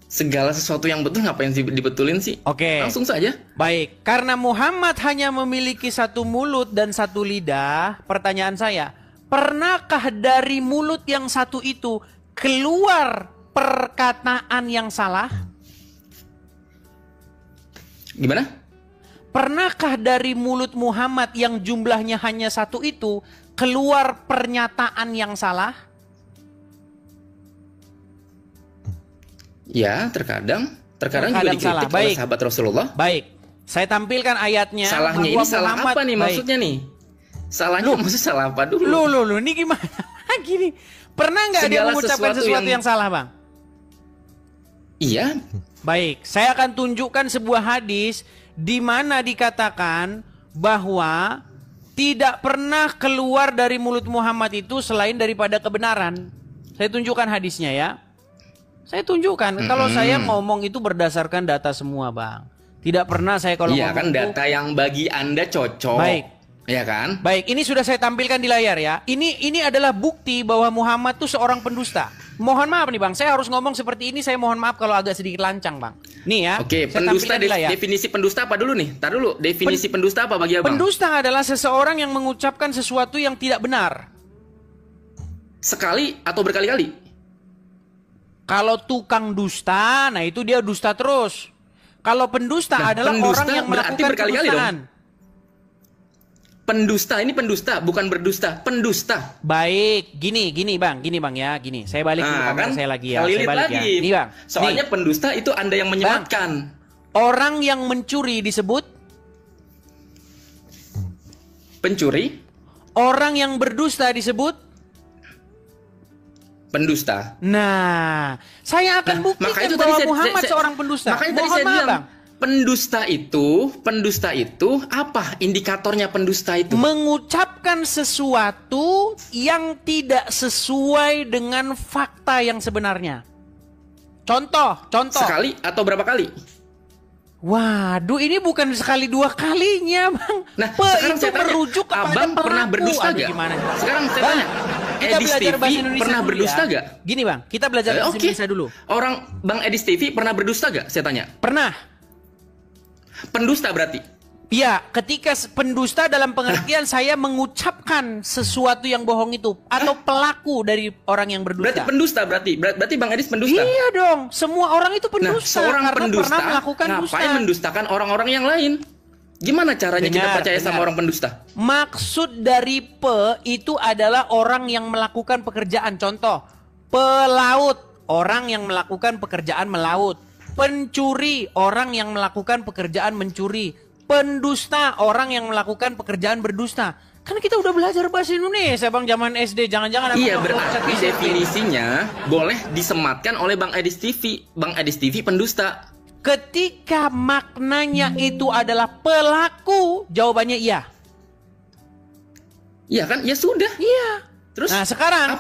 S6: Segala sesuatu yang betul ngapain sih dibetulin sih?
S3: Oke.
S6: Langsung saja.
S3: Baik, karena Muhammad hanya memiliki satu mulut dan satu lidah, pertanyaan saya, pernahkah dari mulut yang satu itu keluar perkataan yang salah?
S6: Gimana?
S3: Pernahkah dari mulut Muhammad yang jumlahnya hanya satu itu keluar pernyataan yang salah?
S6: Ya, terkadang juga dikritik oleh sahabat Rasulullah.
S3: Baik, saya tampilkan ayatnya.
S6: Salahnya ini salah Muhammad, apa nih maksudnya nih? Salahnya maksudnya salah apa dulu?
S3: Loh, ini gimana? Gini, pernah nggak dia mengucapkan sesuatu yang salah, Bang?
S6: Iya.
S3: Baik, saya akan tunjukkan sebuah hadis di mana dikatakan bahwa tidak pernah keluar dari mulut Muhammad itu selain daripada kebenaran. Saya tunjukkan hadisnya ya. Saya tunjukkan kalau saya ngomong itu berdasarkan data semua, Bang. Tidak pernah saya kalau ngomong
S6: kan data yang bagi Anda cocok.
S3: Baik.
S6: Ya kan?
S3: Baik, ini sudah saya tampilkan di layar ya. Ini adalah bukti bahwa Muhammad itu seorang pendusta. Mohon maaf nih Bang, saya harus ngomong seperti ini, saya mohon maaf kalau agak sedikit lancang, Bang. Nih ya.
S6: Oke, pendusta definisi pendusta apa dulu nih? Tar dulu, definisi pendusta apa bagi Abang?
S3: Pendusta adalah seseorang yang mengucapkan sesuatu yang tidak benar.
S6: sekali atau berkali-kali?
S3: Kalau tukang dusta, nah itu dia dusta terus. Kalau pendusta
S6: Nah,
S3: adalah
S6: pendusta
S3: orang yang
S6: berarti
S3: melakukan
S6: berkali-kali
S3: kedustaan.
S6: Pendusta ini pendusta, bukan berdusta, pendusta.
S3: Baik, gini bang ya, gini. Saya balik dulu kamera saya lagi ya. Saya
S6: Lilit
S3: balik
S6: lagi.
S3: ya. Ini bang.
S6: Soalnya
S3: Nih,
S6: pendusta itu Anda yang menyematkan.
S3: orang yang mencuri disebut,
S6: Pencuri,
S3: orang yang berdusta disebut.
S6: pendusta.
S3: Nah, saya akan buktikan bahwa Muhammad seorang pendusta.
S6: Makanya tadi
S3: Mohon
S6: saya
S3: maaf,
S6: bilang,
S3: bang.
S6: pendusta itu apa indikatornya pendusta itu?
S3: Mengucapkan sesuatu yang tidak sesuai dengan fakta yang sebenarnya. Contoh.
S6: Sekali atau berapa kali?
S3: Waduh, ini bukan sekali dua kalinya, bang.
S6: Nah,
S3: Pe,
S6: sekarang
S3: itu
S6: saya tanya,
S3: merujuk kepada
S6: Abang pernah
S3: pelaku.
S6: berdusta
S3: Aduh,
S6: gak?
S3: gimana?
S6: Sekarang saya
S3: Bang,
S6: tanya,
S3: kita
S6: Edis
S3: belajar
S6: TV
S3: bahasa Indonesia
S6: pernah
S3: dulu
S6: berdusta
S3: ya.
S6: gak?
S3: Gini bang, kita belajar bahasa
S6: Oke.
S3: Indonesia dulu.
S6: Orang Bang Edis TV pernah berdusta gak? Saya tanya.
S3: Pernah.
S6: Pendusta berarti.
S3: Ya, ketika pendusta dalam pengertian saya mengucapkan sesuatu yang bohong itu atau pelaku dari orang yang berdusta.
S6: Berarti pendusta berarti Bang Edis pendusta.
S3: Iya dong, semua orang itu
S6: Nah,
S3: pendusta
S6: seorang
S3: karena
S6: pendusta
S3: pernah melakukan dusta.
S6: ngapain mendustakan orang-orang yang lain? Gimana caranya kita percaya sama orang pendusta?
S3: Maksud dari itu adalah orang yang melakukan pekerjaan. Contoh, pelaut, orang yang melakukan pekerjaan melaut. Pencuri, orang yang melakukan pekerjaan mencuri. Pendusta, orang yang melakukan pekerjaan berdusta. Kan kita udah belajar bahasa Indonesia bang zaman SD. Jangan-jangan
S6: Iya,
S3: abang
S6: berarti definisinya boleh disematkan oleh Bang Edis TV. Bang Edis TV pendusta.
S3: ketika maknanya itu adalah pelaku, jawabannya iya.
S6: Iya kan? Ya sudah.
S3: Iya.
S6: Terus
S3: Nah sekarang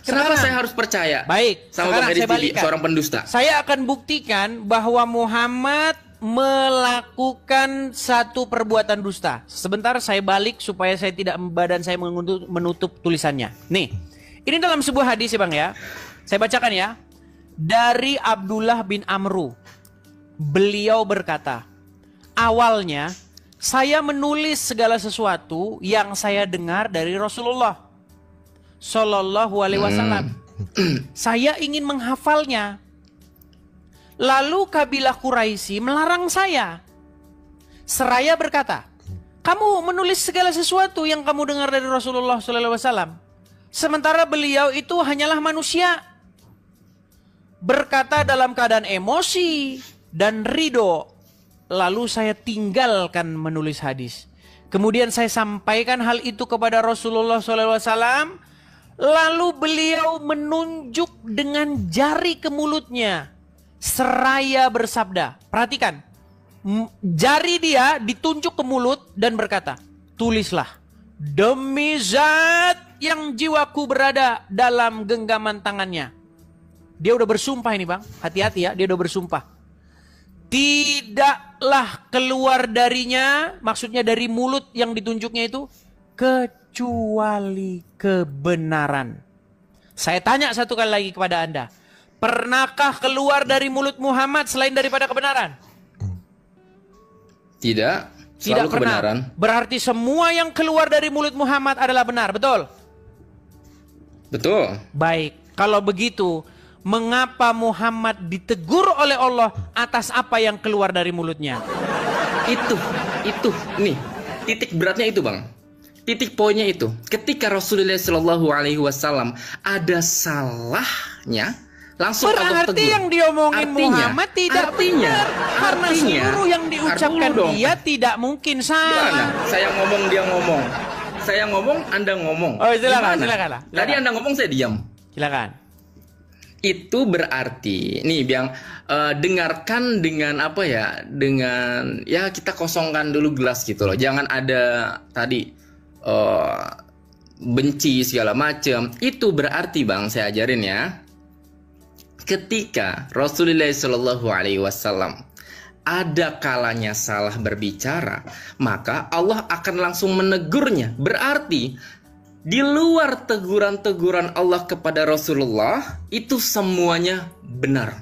S6: Kenapa saya harus percaya?
S3: Baik,
S6: sama
S3: sekarang
S6: Bang Edis
S3: saya
S6: TV,
S3: balikan.
S6: seorang pendusta.
S3: Saya akan buktikan bahwa Muhammad melakukan satu perbuatan dusta. Sebentar saya balik supaya saya tidak badan saya menutup tulisannya. Nih, ini dalam sebuah hadis ya bang ya. Saya bacakan ya. Dari Abdullah bin Amru. Beliau berkata, awalnya saya menulis segala sesuatu yang saya dengar dari Rasulullah Shallallahu Alaihi Wasallam. Saya ingin menghafalnya. Lalu kabilah Quraisy melarang saya. Seraya berkata, kamu menulis segala sesuatu yang kamu dengar dari Rasulullah SAW. Sementara beliau itu hanyalah manusia. Berkata dalam keadaan emosi dan ridho. Lalu saya tinggalkan menulis hadis. Kemudian saya sampaikan hal itu kepada Rasulullah SAW. Lalu beliau menunjuk dengan jari ke mulutnya. Seraya bersabda, perhatikan, jari dia ditunjuk ke mulut dan berkata, tulislah, demi zat yang jiwaku berada dalam genggaman tangannya. Dia udah bersumpah ini bang, hati-hati ya, dia udah bersumpah. Tidaklah keluar darinya, maksudnya dari mulut yang ditunjuknya itu, kecuali kebenaran. Saya tanya satu kali lagi kepada Anda. Pernahkah keluar dari mulut Muhammad selain daripada kebenaran?
S6: Tidak.
S3: Tidak
S6: Selalu
S3: pernah.
S6: kebenaran.
S3: Berarti semua yang keluar dari mulut Muhammad adalah benar, betul?
S6: Betul.
S3: Baik, kalau begitu, mengapa Muhammad ditegur oleh Allah atas apa yang keluar dari mulutnya?
S6: Itu, nih, titik beratnya itu bang. Titik poinnya itu, ketika Rasulullah Shallallahu Alaihi Wasallam ada salahnya, langsung Allah tegur.
S3: Berarti yang diomongin Muhammad tidak benar. Karena seluruh yang diucapkan dia tidak mungkin salah.
S6: Gimana? Saya ngomong, dia ngomong. Saya ngomong, Anda ngomong.
S3: Oh silakan,
S6: Gimana?
S3: silakan.
S6: Tadi Anda ngomong, saya diam.
S3: Silakan.
S6: Itu berarti, nih Biang, dengarkan dengan apa ya? Dengan, ya kita kosongkan dulu gelas gitu loh. Jangan ada tadi benci segala macam. Itu berarti bang, saya ajarin ya. Ketika Rasulullah Shallallahu Alaihi Wasallam ada kalanya salah berbicara, maka Allah akan langsung menegurnya. Berarti di luar teguran-teguran Allah kepada Rasulullah itu semuanya benar.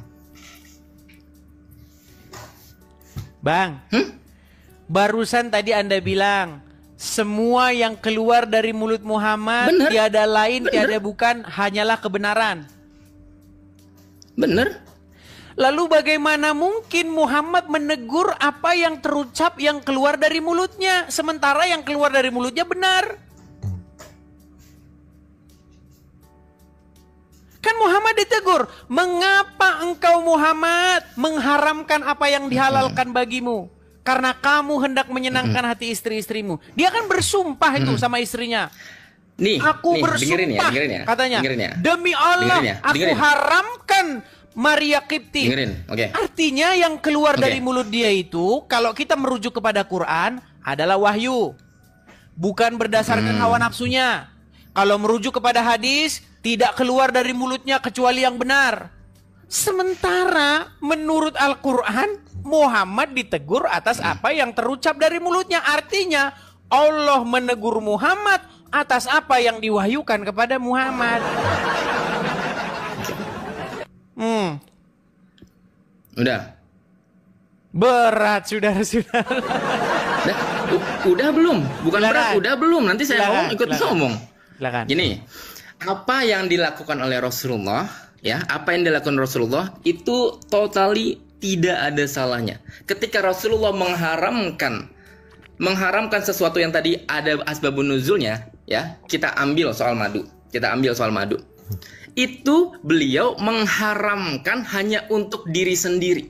S3: Bang, barusan tadi Anda bilang Semua yang keluar dari mulut Muhammad
S6: Bener.
S3: tiada lain,
S6: Bener.
S3: tiada bukan, hanyalah kebenaran.
S6: Bener.
S3: Lalu bagaimana mungkin Muhammad menegur apa yang terucap yang keluar dari mulutnya, sementara yang keluar dari mulutnya benar? Kan Muhammad ditegur, mengapa engkau Muhammad mengharamkan apa yang dihalalkan bagimu? Karena kamu hendak menyenangkan hati istri-istrimu. Dia kan bersumpah itu sama istrinya.
S6: Nih,
S3: Aku
S6: nih,
S3: bersumpah,
S6: dengerin ya,
S3: katanya,
S6: dengerin ya.
S3: demi Allah,
S6: Dengerin ya,
S3: aku
S6: dengerin.
S3: haramkan Maria Kipti.
S6: Dengerin, oke.
S3: Artinya yang keluar
S6: Oke.
S3: dari mulut dia itu, kalau kita merujuk kepada Quran, adalah wahyu. Bukan berdasarkan hawa nafsunya. Kalau merujuk kepada hadis, tidak keluar dari mulutnya kecuali yang benar. Sementara menurut Al-Quran, Muhammad ditegur atas apa yang terucap dari mulutnya. Artinya Allah menegur Muhammad atas apa yang diwahyukan kepada Muhammad.
S6: Udah.
S3: Berat, saudara-saudara.
S6: Udah belum? Bukan
S3: Silakan.
S6: berat, udah belum. Nanti saya
S3: Silakan,
S6: ngomong ikut
S3: silakan.
S6: ngomong.
S3: Silakan.
S6: Gini, apa yang dilakukan oleh Rasulullah, ya, apa yang dilakukan Rasulullah itu totally tidak ada salahnya. Ketika Rasulullah mengharamkan sesuatu yang tadi ada asbabun nuzulnya, ya, kita ambil soal madu. Itu beliau mengharamkan hanya untuk diri sendiri.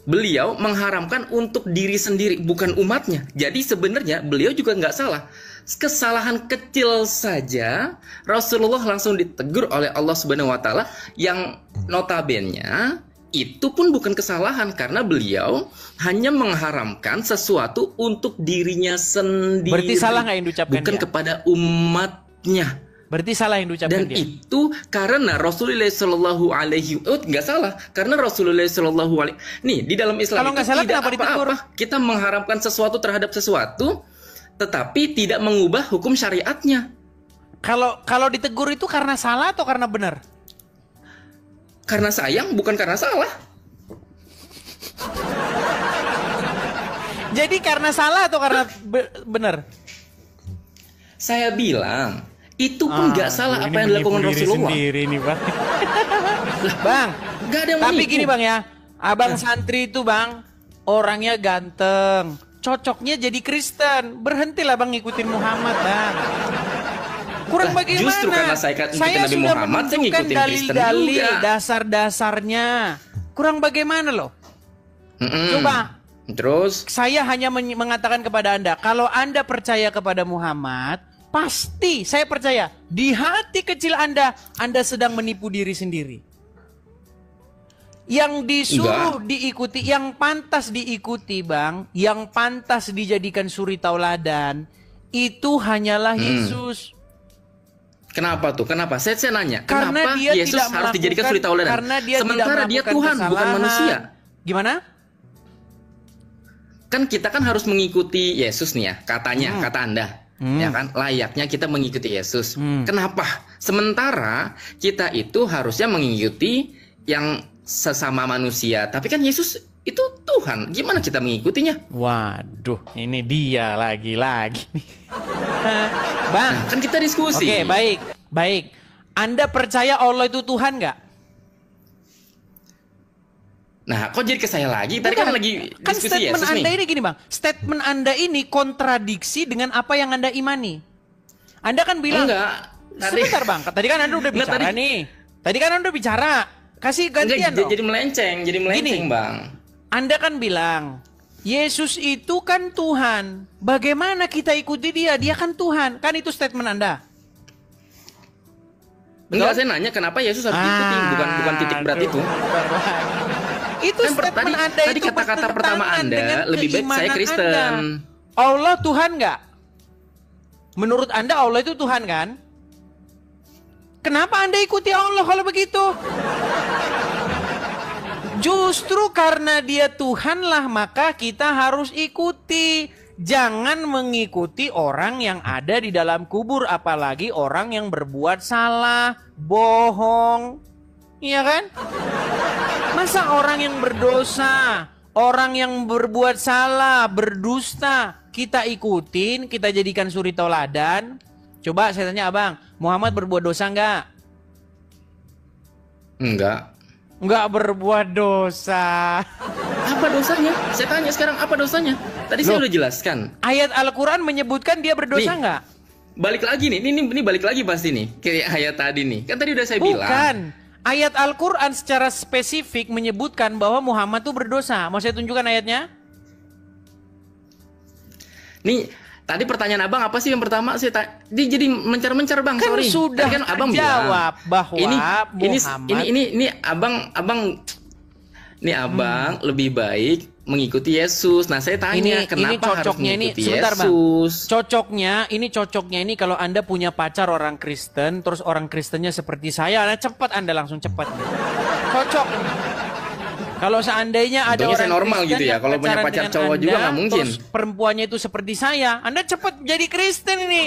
S6: Beliau mengharamkan untuk diri sendiri, bukan umatnya. Jadi sebenarnya beliau juga nggak salah. Kesalahan kecil saja Rasulullah langsung ditegur oleh Allah Subhanahu wa taala, yang notabene itu pun bukan kesalahan karena beliau hanya mengharamkan sesuatu untuk dirinya sendiri.
S3: Berarti salah nggak yang diucapkan
S6: bukan
S3: dia?
S6: kepada umatnya.
S3: Berarti salah yang diucapkan
S6: Dan
S3: dia.
S6: itu karena Rasulullah Shallallahu Alaihi nggak salah karena Rasulullah Shallallahu Alaihi nih di dalam Islam
S3: Kalau
S6: itu
S3: nggak salah,
S6: tidak
S3: kenapa ditegur?
S6: apa-apa kita mengharamkan sesuatu terhadap sesuatu, tetapi tidak mengubah hukum syariatnya.
S3: Kalau ditegur itu karena salah atau karena benar?
S6: Karena sayang, bukan karena salah.
S3: Jadi karena salah atau karena benar?
S6: Saya bilang itu pun nggak salah apa yang dilakukan Rasulullah.
S3: Sendiri nih, Bang. Bang,
S6: Nggak ada yang
S3: tapi
S6: menipu.
S3: gini Bang ya, abang santri itu Bang, orangnya ganteng, cocoknya jadi Kristen. Berhentilah Bang ngikutin Muhammad Bang. Kurang
S6: Lah,
S3: bagaimana?
S6: justru karena saya ngikutin Nabi
S3: sudah
S6: Muhammad, saya
S3: menunjukkan
S6: ngikutin Kristen
S3: dalil-dalil,
S6: juga.
S3: dasar-dasarnya. Kurang bagaimana loh?
S6: Mm-mm.
S3: Coba.
S6: Terus
S3: Saya hanya mengatakan kepada Anda, kalau Anda percaya kepada Muhammad, pasti saya percaya di hati kecil Anda sedang menipu diri sendiri. Yang disuruh diikuti, yang pantas diikuti Bang, yang pantas dijadikan suri tauladan, itu hanyalah Yesus.
S6: kenapa tuh? Kenapa? Saya nanya.
S3: Karena
S6: Kenapa
S3: dia
S6: Yesus
S3: tidak
S6: harus dijadikan
S3: melakukan-
S6: suri tauladan?
S3: Karena dia
S6: Sementara
S3: tidak
S6: dia
S3: melakukan
S6: Tuhan, bukan
S3: kesalahan.
S6: manusia.
S3: Gimana?
S6: Kan kita kan harus mengikuti Yesus nih ya, katanya, kata Anda. Ya kan, layaknya kita mengikuti Yesus. Kenapa? Sementara kita itu harusnya mengikuti yang sesama manusia. Tapi kan Yesus itu Tuhan. Gimana kita mengikutinya?
S3: Waduh, ini dia lagi-lagi. Bang,
S6: Nah, kan kita diskusi.
S3: oke, baik. Anda percaya Allah itu Tuhan nggak?
S6: Nah, kok jadi ke saya lagi? Tadi kan lagi
S3: Kan
S6: diskusi
S3: statement
S6: Yesus
S3: Anda
S6: nih.
S3: ini gini Bang, statement Anda ini kontradiksi dengan apa yang Anda imani. Anda kan bilang,
S6: Enggak.
S3: sebentar Bang, tadi kan Anda udah
S6: Enggak,
S3: bicara
S6: tadi-
S3: nih. Tadi kan Anda udah bicara, kasih gantian dong.
S6: Jadi melenceng,
S3: Gini.
S6: Bang.
S3: Anda kan bilang, Yesus itu kan Tuhan. Bagaimana kita ikuti dia? Dia kan Tuhan. Kan itu statement Anda.
S6: Enggak, saya nanya kenapa Yesus harus diikuti, bukan titik berat
S3: aduh.
S6: itu.
S3: Itu
S6: Kan
S3: statement Anda
S6: tadi
S3: itu
S6: kata-kata pertama
S3: bertentangan
S6: Anda,
S3: dengan
S6: lebih baik saya
S3: keimanan
S6: Kristen.
S3: Anda. Allah Tuhan nggak? Menurut Anda Allah itu Tuhan kan? Kenapa Anda ikuti Allah kalau begitu? Justru karena dia Tuhanlah maka kita harus ikuti. Jangan mengikuti orang yang ada di dalam kubur, apalagi orang yang berbuat salah, bohong. Iya kan? Masa orang yang berdosa, Orang yang berbuat salah, berdusta, kita ikutin, kita jadikan suri tauladan. Coba saya tanya abang, Muhammad berbuat dosa nggak?
S6: Enggak.
S3: Nggak berbuat dosa.
S6: Apa dosanya? Saya tanya sekarang apa dosanya? Tadi saya udah jelaskan.
S3: Ayat Al-Quran menyebutkan dia berdosa
S6: Nih.
S3: nggak?
S6: Balik lagi nih, ini balik lagi pasti nih. Kayak ayat tadi nih. Kan tadi udah saya bilang.
S3: Bukan. Ayat Al-Quran secara spesifik menyebutkan bahwa Muhammad tuh berdosa. Mau saya tunjukkan ayatnya?
S6: Nih, tadi pertanyaan abang apa sih yang pertama? Dia jadi mencar-mencar bang.
S3: Kan
S6: Sorry.
S3: sudah
S6: Tadi kan abang
S3: terjawab
S6: bilang,
S3: bahwa Muhammad
S6: ini abang lebih baik mengikuti Yesus. Nah, saya tanya kenapa harus mengikuti Yesus?
S3: Cocoknya ini kalau Anda punya pacar orang Kristen, terus orang Kristennya seperti saya, Anda langsung cepat. Cocok. Kalau seandainya ada
S6: Untungnya
S3: orang
S6: saya normal
S3: Kristen
S6: gitu ya.
S3: yang
S6: Kalau punya
S3: pacaran
S6: pacar
S3: dengan
S6: cowok juga
S3: Anda,
S6: nggak mungkin.
S3: terus perempuannya itu seperti saya, Anda cepat jadi Kristen ini.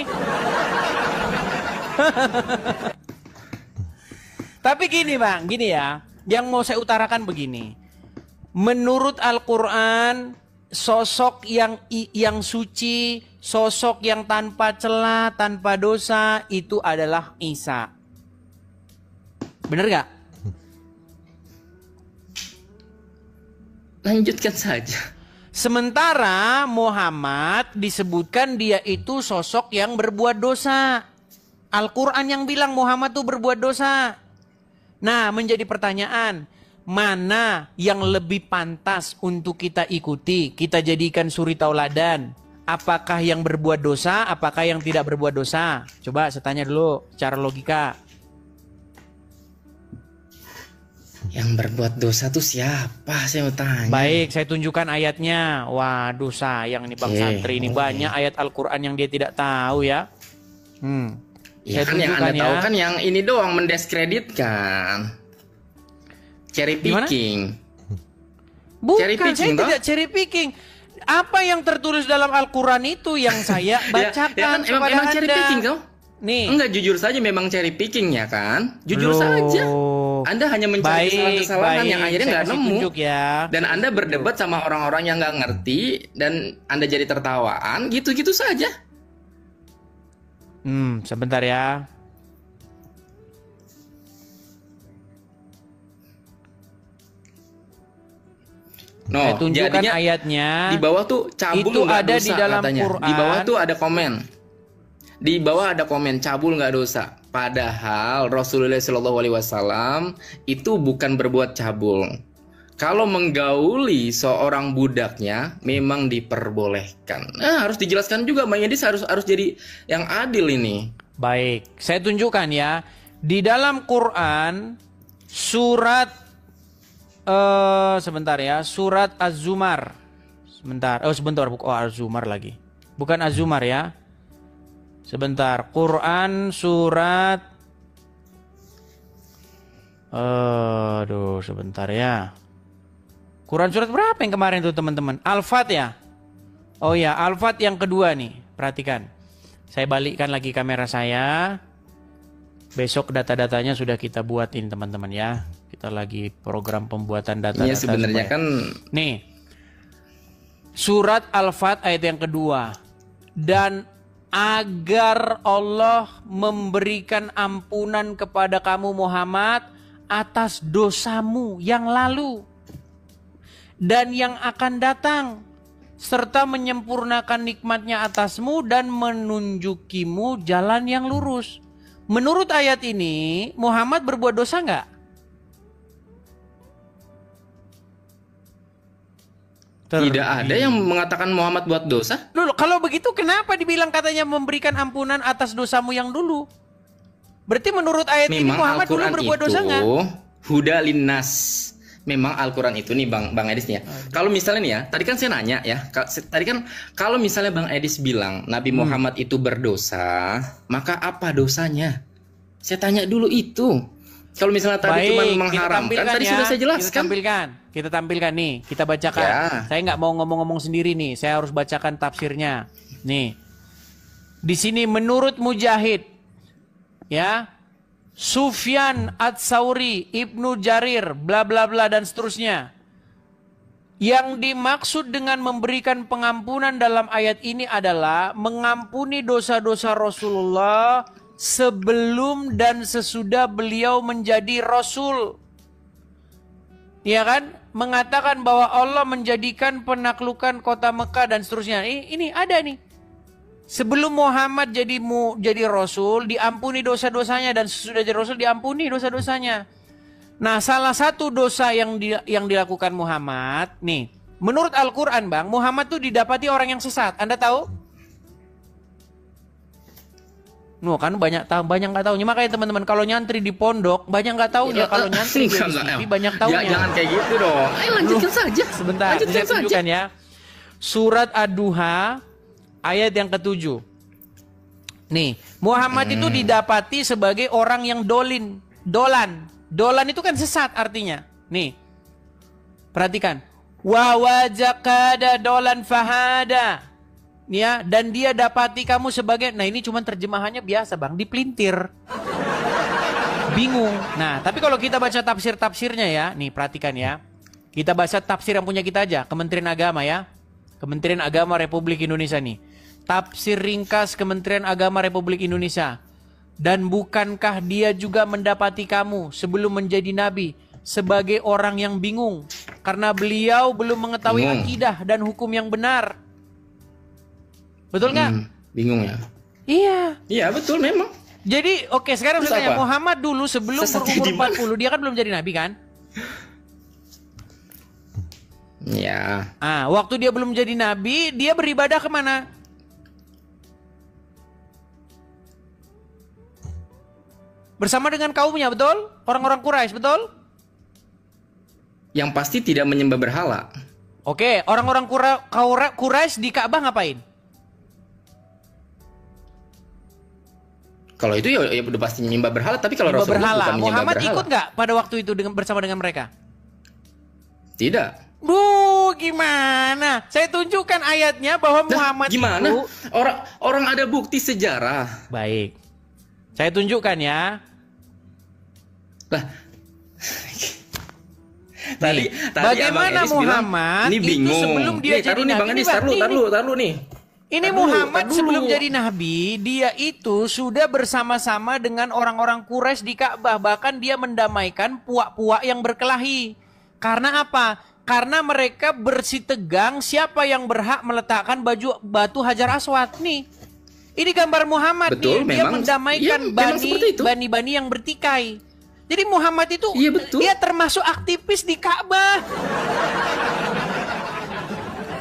S3: Tapi gini bang, gini ya, yang mau saya utarakan begini. Menurut Al-Quran, sosok yang suci, sosok yang tanpa celah, tanpa dosa, itu adalah Isa. Bener gak?
S6: Lanjutkan saja.
S3: Sementara Muhammad disebutkan dia itu sosok yang berbuat dosa. Al-Quran yang bilang Muhammad tuh berbuat dosa. Nah, menjadi pertanyaan, mana yang lebih pantas untuk kita ikuti, kita jadikan suri tauladan? Apakah yang berbuat dosa, apakah yang tidak berbuat dosa? Coba saya tanya dulu secara logika.
S6: Yang berbuat dosa tuh siapa? Saya mau tanya.
S3: Baik, saya tunjukkan ayatnya. Waduh, sayang nih Bang Santri ini banyak ayat Al-Quran yang dia tidak tahu ya.
S6: Ya
S3: Saya
S6: kan yang
S3: tunjukkan
S6: Anda tahu kan yang ini doang mendiskreditkan. Cherry
S3: Gimana?
S6: picking.
S3: Bukan,
S6: Cherry picking,
S3: saya
S6: toh?
S3: tidak cherry picking. Apa yang tertulis dalam Al-Quran itu yang saya bacakan
S6: ya kan
S3: kepada
S6: emang cherry
S3: Anda.
S6: picking kau?
S3: Nih.
S6: Enggak, jujur saja memang cherry picking ya kan? Jujur
S3: Loh.
S6: saja. Anda hanya mencari
S3: Baik,
S6: kesalahan-kesalahan yang
S3: baik.
S6: akhirnya
S3: Saya
S6: nggak
S3: kasih
S6: nemu.
S3: tunjuk ya.
S6: Dan Anda berdebat sama orang-orang yang nggak ngerti dan Anda jadi tertawaan, gitu-gitu saja.
S3: Sebentar ya.
S6: No,
S3: Saya tunjukkan
S6: jadinya
S3: ayatnya.
S6: di bawah tuh cabul
S3: Itu
S6: nggak
S3: ada
S6: dosa
S3: di dalam
S6: katanya.
S3: Quran.
S6: Di bawah tuh ada komen. Di bawah ada komen cabul nggak dosa. Padahal Rasulullah Shallallahu Alaihi Wasallam itu bukan berbuat cabul. Kalau menggauli seorang budaknya memang diperbolehkan. Nah, harus dijelaskan juga, Bang Yedis harus jadi yang adil ini.
S3: Baik, saya tunjukkan ya. Di dalam Quran surat sebentar ya, surat Az-Zumar. Sebentar. Sebentar, Az-Zumar lagi. Bukan Az-Zumar ya. Sebentar, Quran surat sebentar ya. Quran surat berapa yang kemarin tuh teman-teman? Al-Fat ya? Oh ya, Al-Fat yang kedua nih. Perhatikan. Saya balikkan lagi kamera saya. Besok data-datanya sudah kita buatin teman-teman ya. Kita lagi program pembuatan data-data.
S6: Iya sebenarnya kan.
S3: Nih. Surat Al-Fat ayat yang kedua. Dan agar Allah memberikan ampunan kepada kamu Muhammad atas dosamu yang lalu dan yang akan datang, serta menyempurnakan nikmatnya atasmu dan menunjukimu jalan yang lurus. Menurut ayat ini, Muhammad berbuat dosa nggak?
S6: Tidak ada yang mengatakan Muhammad buat dosa.
S3: Loh, kalau begitu kenapa dibilang katanya memberikan ampunan atas dosamu yang dulu? Berarti menurut ayat ini
S6: Memang
S3: Muhammad dulu
S6: Al-Quran
S3: berbuat
S6: itu
S3: dosa nggak?
S6: huda linnas. Memang Al-Quran itu nih Bang Edis nih ya. Kalau misalnya nih ya, tadi kan saya nanya ya. Tadi kan kalau misalnya Bang Edis bilang Nabi Muhammad itu berdosa, maka apa dosanya? Saya tanya dulu itu. Kalau misalnya tadi cuma mengharamkan, tadi sudah saya jelaskan.
S3: Kita tampilkan nih, kita bacakan.
S6: Ya.
S3: Saya nggak mau ngomong-ngomong sendiri nih, saya harus bacakan tafsirnya. Nih, di sini menurut Mujahid, ya, Sufyan Ats-Tsauri, Ibnu Jarir, bla bla bla dan seterusnya. Yang dimaksud dengan memberikan pengampunan dalam ayat ini adalah mengampuni dosa-dosa Rasulullah sebelum dan sesudah beliau menjadi Rasul. Ya kan? Mengatakan bahwa Allah menjadikan penaklukan kota Mekah dan seterusnya. Ini ada nih. Sebelum Muhammad jadi Rasul, diampuni dosa-dosanya, dan sesudah jadi Rasul diampuni dosa-dosanya. Nah, salah satu dosa yang dilakukan Muhammad, nih, menurut Al-Quran, Bang, Muhammad tuh didapati orang yang sesat. Anda tahu? Nuh, kan banyak nggak tahunya. Makanya teman-teman, kalau nyantri di pondok banyak nggak tahunya. Kalau nyantri di TV banyak tahunya.
S6: Jangan kayak gitu dong. Ayo lanjutkan saja.
S3: Sebentar, saya tunjukkan ya. Surat Ad-Duha ayat yang ke-7. Nih, Muhammad itu didapati sebagai orang yang dolan. Dolan itu kan sesat artinya. Nih, perhatikan. Wa wajakada dolan fahada. Ya, dan dia dapati kamu sebagai, nah ini cuma terjemahannya biasa, Bang, dipelintir. Bingung. Nah, tapi kalau kita baca tafsir-tafsirnya ya, nih perhatikan ya. Kita baca tafsir yang punya kita aja, Kementerian Agama ya. Kementerian Agama Republik Indonesia nih. Tafsir ringkas Kementerian Agama Republik Indonesia. Dan bukankah dia juga mendapati kamu sebelum menjadi nabi sebagai orang yang bingung karena beliau belum mengetahui akidah dan hukum yang benar. Betul nggak?
S6: Bingung ya?
S3: Iya.
S6: Iya betul memang.
S3: Jadi oke, sekarang saya tanya, Muhammad dulu sebelum berumur 40 dia kan belum jadi nabi kan?
S6: Ya.
S3: Waktu dia belum jadi nabi, dia beribadah kemana? Bersama dengan kaumnya, betul? Orang-orang Quraisy, betul?
S6: Yang pasti tidak menyembah berhala.
S3: Oke, orang-orang Quraisy di Ka'bah ngapain?
S6: Kalau itu ya udah pasti menyembah berhala, tapi kalau Rasulullah bukan menyembah
S3: Muhammad
S6: berhala.
S3: Ikut nggak pada waktu itu bersama dengan mereka?
S6: Tidak.
S3: Gimana? Saya tunjukkan ayatnya bahwa Muhammad
S6: gimana?
S3: itu...
S6: Orang ada bukti sejarah.
S3: Baik. Saya tunjukkan ya.
S6: Lah. Tadi
S3: bagaimana Muhammad
S6: bilang, ini bingung.
S3: Itu sebelum dia jadi nabi.
S6: Taruh nih.
S3: Ini Muhammad sebelum jadi nabi, dia itu sudah bersama-sama dengan orang-orang Quraisy di Ka'bah. Bahkan dia mendamaikan puak-puak yang berkelahi. Karena apa? Karena mereka bersitegang siapa yang berhak meletakkan batu Hajar Aswad. Nih, ini gambar Muhammad.
S6: Betul,
S3: nih, dia mendamaikan bani yang bertikai. Jadi Muhammad itu dia termasuk aktivis di Ka'bah.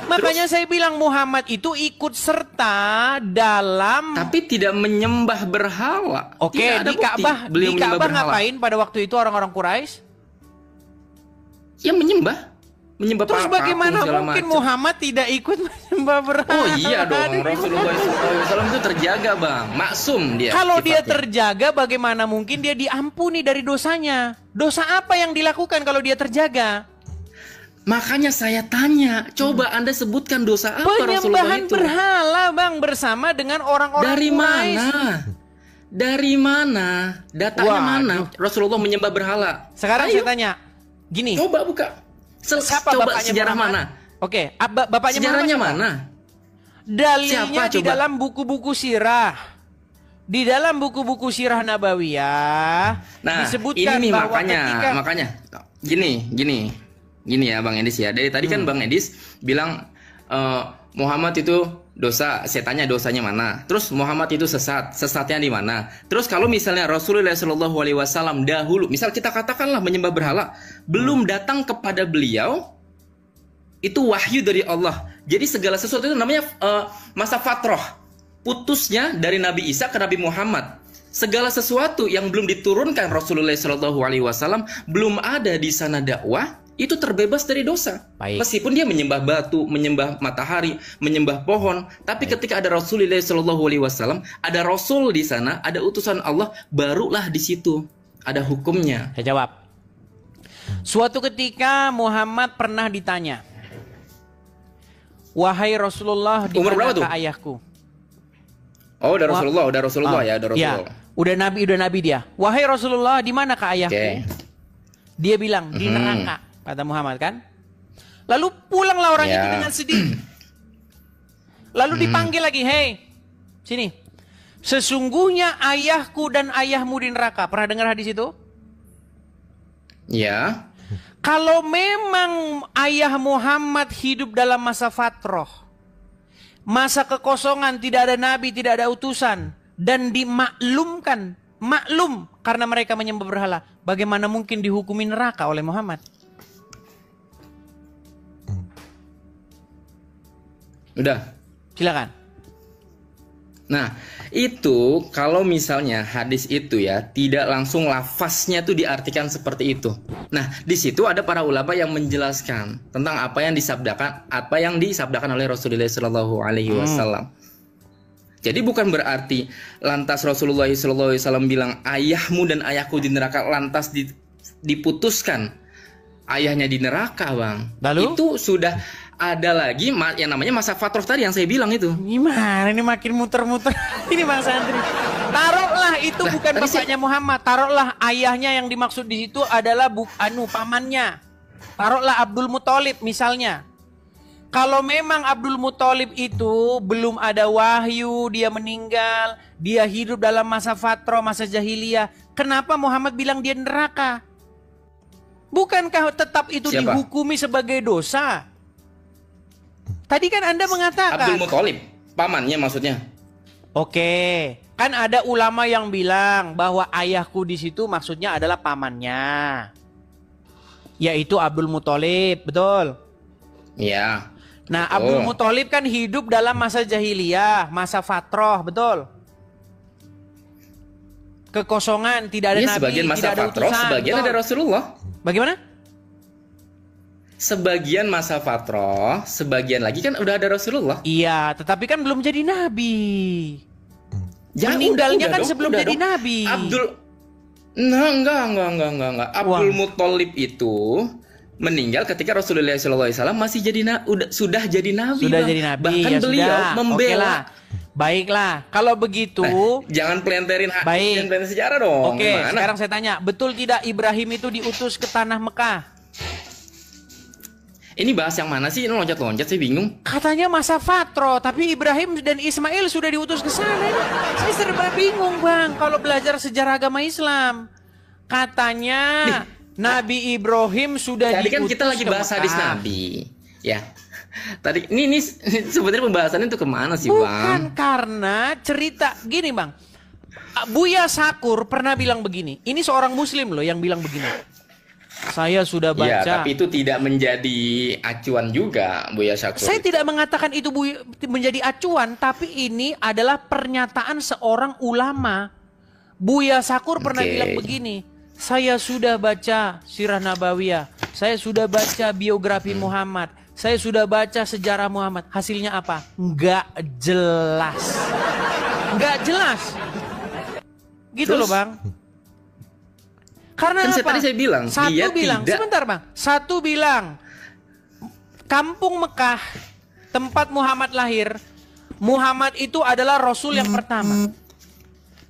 S3: Makanya saya bilang Muhammad itu ikut serta dalam,
S6: tapi tidak menyembah berhala.
S3: Oke, di Ka'bah ngapain pada waktu itu orang-orang Quraisy?
S6: Ya menyembah.
S3: Terus bagaimana mungkin Muhammad tidak ikut menyembah berhala?
S6: Oh iya dong, Rasulullah SAW itu terjaga, Bang. Maksum dia.
S3: Kalau dia terjaga, bagaimana mungkin dia diampuni dari dosanya? Dosa apa yang dilakukan kalau dia terjaga?
S6: Makanya saya tanya, coba Anda sebutkan dosa apa Rasulullah itu?
S3: Penyembahan berhala, Bang, bersama dengan orang-orang Quraisy.
S6: Dari mana? Datanya mana? Rasulullah menyembah berhala.
S3: Sekarang saya tanya, gini.
S6: Coba buka. Coba sejarah
S3: Muhammad?
S6: mana?
S3: Oke, bapaknya
S6: sejarahnya
S3: Muhammad
S6: mana?
S3: Dalilnya di dalam buku-buku sirah. Di dalam buku-buku sirah Nabawiyah disebutkan
S6: ini
S3: bahwa
S6: makanya gini ya Bang Edis ya. Dari tadi kan Bang Edis bilang Muhammad itu dosa, saya tanya dosanya mana. Terus Muhammad itu sesatnya di mana? Terus kalau misalnya Rasulullah SAW dahulu, misal kita katakanlah menyembah berhala, belum datang kepada beliau, itu wahyu dari Allah. Jadi segala sesuatu itu namanya masa fatrah, putusnya dari Nabi Isa ke Nabi Muhammad. Segala sesuatu yang belum diturunkan Rasulullah SAW, belum ada di sana dakwah, itu terbebas dari dosa. Baik. Meskipun dia menyembah batu, menyembah matahari, menyembah pohon, tapi ketika ada Rasulullah SAW, ada Rasul di sana, ada utusan Allah, barulah di situ ada hukumnya.
S3: Saya jawab. Suatu ketika Muhammad pernah ditanya, wahai Rasulullah, di manakah ayahku?
S6: Oh, udah Rasulullah ya, udah Rasulullah.
S3: Ya, udah nabi dia. Wahai Rasulullah, di manakah ayahku? Dia bilang di neraka. Kata Muhammad kan, Lalu pulanglah orang
S6: Ya.
S3: itu dengan sedih. Lalu dipanggil lagi, hei, sini. Sesungguhnya ayahku dan ayahmu di neraka. Pernah dengar hadis itu?
S6: Ya.
S3: Kalau memang ayah Muhammad hidup dalam masa fatroh, masa kekosongan, tidak ada nabi, tidak ada utusan, dan dimaklumkan, maklum karena mereka menyembah berhala, bagaimana mungkin dihukumi neraka oleh Muhammad?
S6: Udah.
S3: Silakan.
S6: Nah, itu kalau misalnya hadis itu ya tidak langsung lafaznya tuh diartikan seperti itu. Nah, di situ ada para ulama yang menjelaskan tentang apa yang disabdakan oleh Rasulullah Shallallahu Alaihi Wasallam. Jadi bukan berarti lantas Rasulullah Shallallahu Alaihi Wasallam bilang ayahmu dan ayahku di neraka lantas diputuskan ayahnya di neraka, Bang.
S3: Lalu?
S6: Itu sudah ada lagi yang namanya masa fatroh tadi yang saya bilang itu.
S3: Gimana ini makin muter-muter ini Bang Santri. Taruhlah itu
S6: Lah,
S3: bukan
S6: tadi
S3: bapaknya Muhammad, taruhlah ayahnya yang dimaksud di situ adalah pamannya. Taruhlah Abdul Muthalib misalnya. Kalau memang Abdul Muthalib itu belum ada wahyu, dia meninggal, dia hidup dalam masa fatroh, masa jahiliyah, kenapa Muhammad bilang dia neraka? Bukankah tetap itu
S6: Siapa?
S3: dihukumi sebagai dosa? Tadi kan Anda mengatakan
S6: Abdul Muthalib, pamannya maksudnya.
S3: Oke, kan ada ulama yang bilang bahwa ayahku di situ maksudnya adalah pamannya, yaitu Abdul Muthalib, betul?
S6: Iya.
S3: Nah,
S6: Oh.
S3: Abdul Muthalib kan hidup dalam masa jahiliyah, masa fatroh, betul? Kekosongan, tidak ada
S6: Iya,
S3: nabi,
S6: sebagian masa
S3: tidak ada
S6: fatroh,
S3: utusan.
S6: sebagian
S3: betul?
S6: ada Rasulullah.
S3: Bagaimana?
S6: Sebagian masa fatroh, sebagian lagi kan udah ada Rasulullah.
S3: Iya, tetapi kan belum jadi nabi.
S6: Ya,
S3: Meninggalnya
S6: udah
S3: kan
S6: dong,
S3: sebelum
S6: udah
S3: jadi
S6: dong.
S3: nabi.
S6: Enggak. Abdul
S3: Wah.
S6: Muthalib itu meninggal ketika Rasulullah SAW masih sudah jadi nabi.
S3: Sudah
S6: Bang.
S3: jadi nabi,
S6: Bahkan
S3: ya
S6: beliau
S3: sudah.
S6: membela.
S3: Oke lah. Baiklah, kalau begitu,
S6: Jangan pelenterin
S3: Baik.
S6: pelenterin sejarah dong.
S3: oke,
S6: Gimana?
S3: sekarang saya tanya, betul tidak Ibrahim itu diutus ke tanah Mekah?
S6: Ini bahas yang mana sih? Ini loncat-loncat, saya bingung.
S3: Katanya masa fatro, tapi Ibrahim dan Ismail sudah diutus ke sana. Saya serba bingung, Bang, kalau belajar sejarah agama Islam. Katanya Nabi Ibrahim sudah
S6: Tadi
S3: diutus
S6: kan kita lagi
S3: ke
S6: bahas hadis
S3: Mekah.
S6: Nabi. Ya. Tadi ini sebenarnya pembahasannya itu kemana sih,
S3: Bukan
S6: Bang?
S3: karena cerita gini, Bang. Buya Sakur pernah bilang begini. Ini seorang muslim loh yang bilang begini. Saya sudah
S6: Ya,
S3: baca.
S6: tapi itu tidak menjadi acuan juga, Buya Syakur.
S3: Saya tidak mengatakan itu menjadi acuan, tapi ini adalah pernyataan seorang ulama. Buya Sakur pernah
S6: Oke.
S3: bilang begini. Saya sudah baca Sirah Nabawiyah. Saya sudah baca biografi Muhammad. Saya sudah baca sejarah Muhammad. Hasilnya apa? Nggak jelas. Nggak jelas. Gitu
S6: Terus?
S3: loh, Bang. Karena
S6: Kan
S3: apa?
S6: tadi saya bilang,
S3: Satu
S6: dia
S3: bilang,
S6: tidak-
S3: sebentar Bang. Satu bilang, kampung Mekah, tempat Muhammad lahir, Muhammad itu adalah Rasul yang pertama.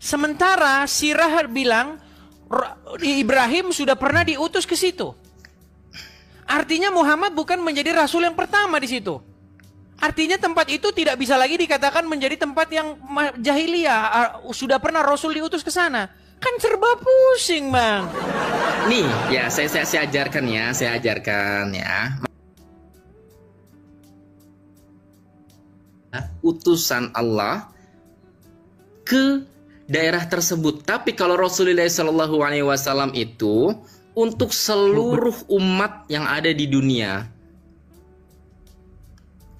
S3: Sementara Sirah bilang, Ibrahim sudah pernah diutus ke situ. Artinya Muhammad bukan menjadi Rasul yang pertama di situ. Artinya tempat itu tidak bisa lagi dikatakan menjadi tempat yang jahiliyah. Sudah pernah Rasul diutus ke sana. Kan serba pusing, Bang.
S6: Nih, ya saya ajarkan ya, saya ajarkan ya. Utusan Allah ke daerah tersebut. Tapi kalau Rasulullah SAW itu untuk seluruh umat yang ada di dunia.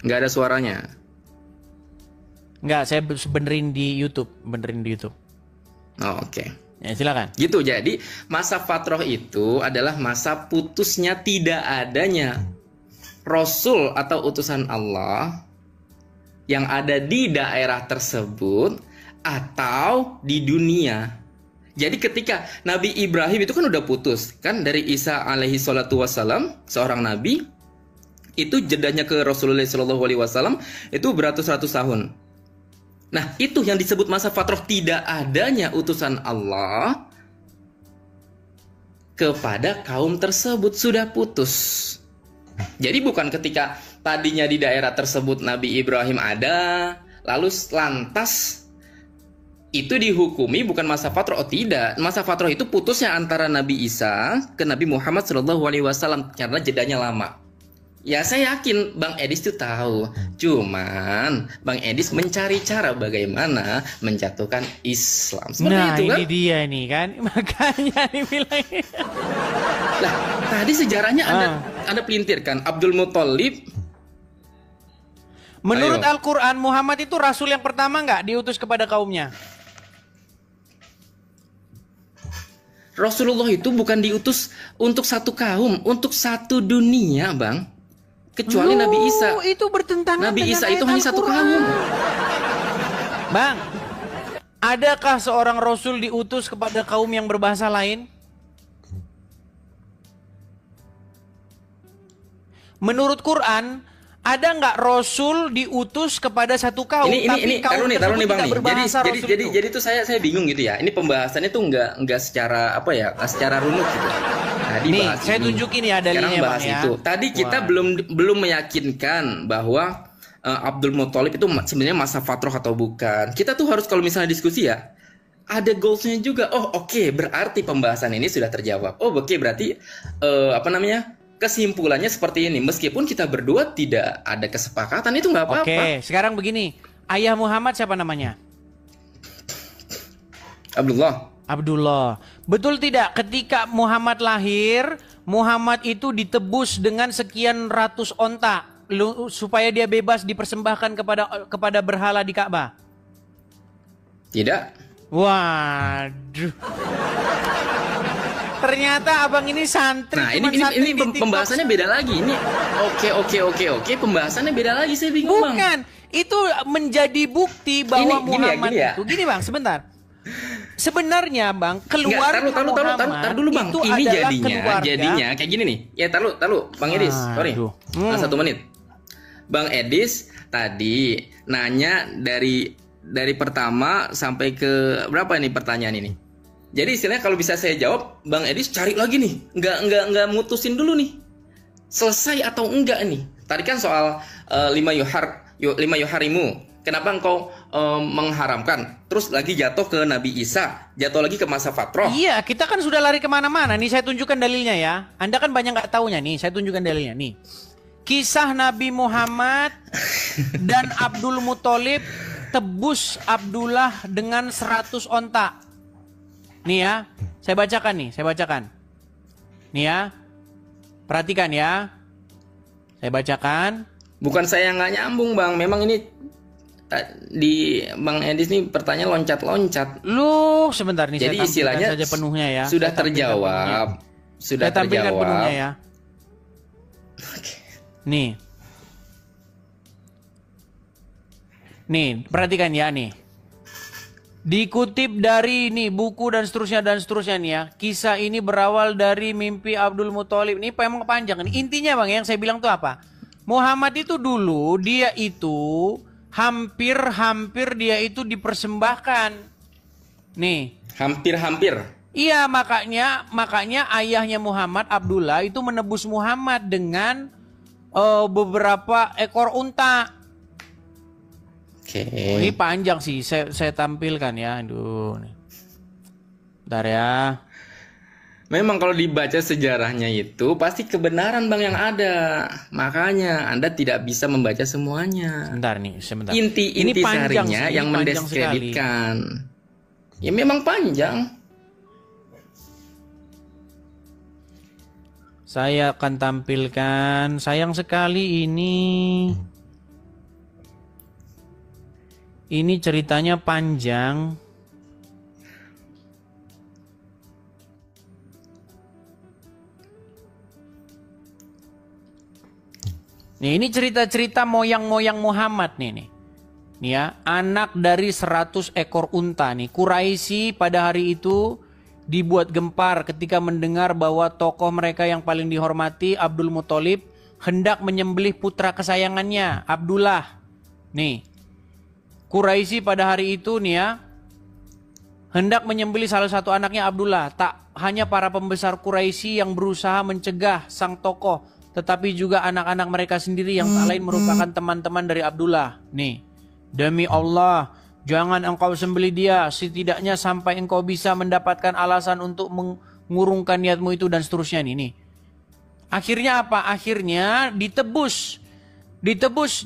S6: Nggak ada suaranya.
S3: Enggak, saya benerin di YouTube.
S6: Oh, oke.
S3: Ya, silakan.
S6: Gitu, jadi masa fatroh itu adalah masa putusnya tidak adanya Rasul atau utusan Allah yang ada di daerah tersebut atau di dunia. Jadi ketika Nabi Ibrahim itu kan udah putus kan dari Isa alaihi salatu wassalam, seorang nabi, itu jedahnya ke Rasulullah sallallahu alaihi wasallam itu beratus-ratus tahun. Nah, itu yang disebut masa fatroh, tidak adanya utusan Allah kepada kaum tersebut, sudah putus. Jadi bukan ketika tadinya di daerah tersebut Nabi Ibrahim ada, lalu lantas itu dihukumi bukan masa fatroh. Oh tidak, masa fatroh itu putusnya antara Nabi Isa ke Nabi Muhammad SAW karena jedanya lama. Ya saya yakin Bang Edis itu tahu. Cuman Bang Edis mencari cara bagaimana menjatuhkan Islam. Seperti
S3: Nah
S6: itu kan?
S3: ini dia nih kan. Makanya dibilang.
S6: Lah, tadi sejarahnya Anda pelintirkan Abdul Muthalib.
S3: Menurut
S6: Ayo.
S3: Al-Quran, Muhammad itu rasul yang pertama nggak diutus kepada kaumnya?
S6: Rasulullah itu bukan diutus untuk satu kaum, untuk satu dunia, Bang. Kecuali Nabi Isa.
S3: Itu bertentangan
S6: Nabi
S3: dengan
S6: Isa itu
S3: ayat
S6: hanya satu
S3: Al-Quran.
S6: kaum.
S3: Bang, adakah seorang rasul diutus kepada kaum yang berbahasa lain? Menurut Quran, ada nggak rasul diutus kepada satu kaum?
S6: Ini taruh nih Bang nih. Jadi
S3: itu.
S6: tuh saya bingung gitu ya. Ini pembahasannya tuh nggak secara apa ya? Nggak secara runut gitu. Nah,
S3: Nih,
S6: dibahas
S3: saya
S6: ini.
S3: tunjukin ya
S6: Sekarang
S3: dalilnya
S6: bahas
S3: Bang ya.
S6: itu. Tadi kita belum meyakinkan bahwa Abdul Muthalib itu sebenarnya masa fatroh atau bukan. Kita tuh harus kalau misalnya diskusi ya, ada goalsnya juga. Oh oke, berarti pembahasan ini sudah terjawab. Oh oke, berarti kesimpulannya seperti ini. Meskipun kita berdua tidak ada kesepakatan, itu nggak apa-apa.
S3: Oke, sekarang begini. Ayah Muhammad siapa namanya? Abdullah. Betul tidak ketika Muhammad lahir, Muhammad itu ditebus dengan sekian ratus onta supaya dia bebas dipersembahkan kepada berhala di Ka'bah?
S6: Tidak.
S3: Waduh. Ternyata abang ini santri.
S6: Nah, ini pembahasannya beda lagi. Ini oke, pembahasannya beda lagi. Saya bingung, Bang.
S3: Bukan, itu menjadi bukti bahwa Muhammad
S6: gini ya.
S3: itu. Gini Bang, sebentar. Sebenarnya Bang, keluarga
S6: Tar dulu Bang.
S3: itu
S6: Ini
S3: adalah
S6: jadinya kayak gini nih. Ya, taruh Bang Edis. Sorry. 1 menit. Bang Edis tadi nanya dari pertama sampai ke berapa nih pertanyaan ini? Jadi istilahnya kalau bisa saya jawab, Bang Edis cari lagi nih. Enggak mutusin dulu nih. Selesai atau enggak nih? Tadi kan soal lima yuharimu. Kenapa engkau mengharamkan? Terus lagi jatuh ke Nabi Isa, jatuh lagi ke masa fatroh.
S3: Iya, kita kan sudah lari kemana-mana. Nih saya tunjukkan dalilnya ya. Anda kan banyak nggak taunya nih. Saya tunjukkan dalilnya nih. Kisah Nabi Muhammad dan Abdul Muthalib tebus Abdullah dengan 100 onta. Nih ya, saya bacakan. Nih ya, perhatikan ya. Saya bacakan.
S6: Bukan saya yang nggak nyambung, Bang. Memang ini di Bang Edis nih pertanyaan loncat-loncat.
S3: Lu sebentar nih.
S6: Jadi
S3: saya
S6: istilahnya
S3: saja penuhnya ya.
S6: Sudah
S3: Saya
S6: terjawab. Sudah
S3: saya tampilkan
S6: terjawab.
S3: penuhnya ya. Nih, perhatikan ya nih. Dikutip dari nih buku dan seterusnya nih ya. Kisah ini berawal dari mimpi Abdul Muthalib. Ini memang panjang. Intinya Bang yang saya bilang tuh apa? Muhammad itu dulu dia itu hampir dia itu dipersembahkan. Nih.
S6: Hampir.
S3: Iya, makanya ayahnya Muhammad, Abdullah itu menebus Muhammad dengan beberapa ekor unta.
S6: Oke.
S3: Ini panjang sih, saya tampilkan ya. Aduh. Bentar ya.
S6: Memang kalau dibaca sejarahnya itu pasti kebenaran Bang yang ada. Makanya Anda tidak bisa membaca semuanya.
S3: Sebentar.
S6: Inti sarinya yang mendiskreditkan. Ya memang panjang.
S3: Saya akan tampilkan. Sayang sekali ini ceritanya panjang. Nih, ini cerita-cerita moyang-moyang Muhammad nih. Nih ya, anak dari 100 ekor unta nih. Quraisy pada hari itu dibuat gempar ketika mendengar bahwa tokoh mereka yang paling dihormati, Abdul Muthalib, hendak menyembelih putra kesayangannya, Abdullah. Nih, Quraisy pada hari itu nih ya, hendak menyembelih salah satu anaknya Abdullah. Tak hanya para pembesar Quraisy yang berusaha mencegah sang tokoh, tetapi juga anak-anak mereka sendiri yang tak lain merupakan teman-teman dari Abdullah. Nih, demi Allah, jangan engkau sembelih dia, setidaknya sampai engkau bisa mendapatkan alasan untuk mengurungkan niatmu itu dan seterusnya nih. Akhirnya apa? Akhirnya ditebus,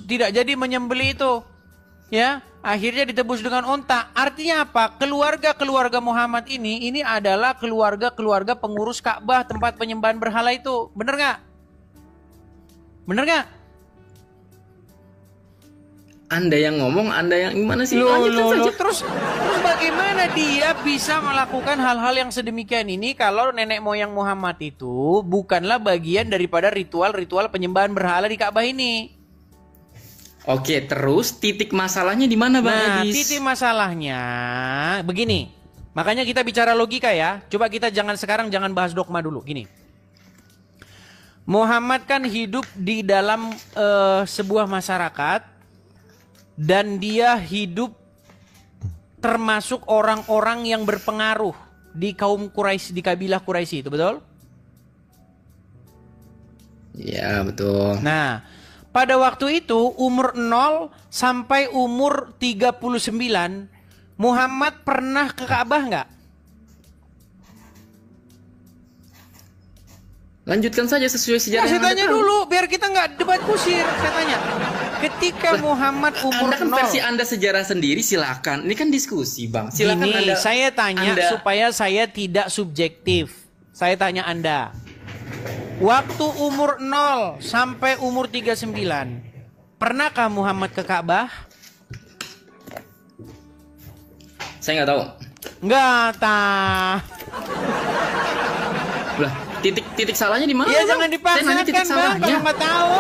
S3: tidak jadi menyembelih itu. Ya, akhirnya ditebus dengan onta. Artinya apa? Keluarga Muhammad ini adalah keluarga pengurus Ka'bah, tempat penyembahan berhala itu. Bener nggak? Bener nggak?
S6: Anda yang ngomong, Anda yang gimana sih?
S3: Loh,
S6: Lanjutkan saja.
S3: terus bagaimana dia bisa melakukan hal-hal yang sedemikian ini kalau nenek moyang Muhammad itu bukanlah bagian daripada ritual-ritual penyembahan berhala di Ka'bah ini?
S6: Oke, terus titik masalahnya di mana, Bang
S3: Nah,
S6: Edis?
S3: titik masalahnya begini. Makanya kita bicara logika ya. Coba kita jangan bahas dogma dulu. Gini. Muhammad kan hidup di dalam sebuah masyarakat dan dia hidup termasuk orang-orang yang berpengaruh di kaum Quraisy, di kabilah Quraisy, itu betul?
S6: Ya, betul.
S3: Nah, pada waktu itu umur 0 sampai umur 39, Muhammad pernah ke Ka'bah nggak?
S6: Lanjutkan saja sesuai sejarah
S3: Saya
S6: yang Anda
S3: tanya
S6: tahu.
S3: dulu, biar kita nggak debat kusir. Saya tanya, ketika Muhammad umur
S6: Anda kan
S3: 0,
S6: versi Anda sejarah sendiri, silakan. Ini kan diskusi, Bang. Silakan
S3: ini
S6: Anda.
S3: saya tanya
S6: Anda-
S3: supaya saya tidak subjektif. Saya tanya Anda, waktu umur 0 sampai umur 39, pernahkah Muhammad ke Ka'bah?
S6: Saya nggak tahu.
S3: Nggak tahu.
S6: Lah, titik salahnya di mana?
S3: Ya
S6: Bang?
S3: jangan
S6: Saya nanya
S3: dipaksakan
S6: titik
S3: Bang,
S6: salahnya.
S3: kalau nggak tahu.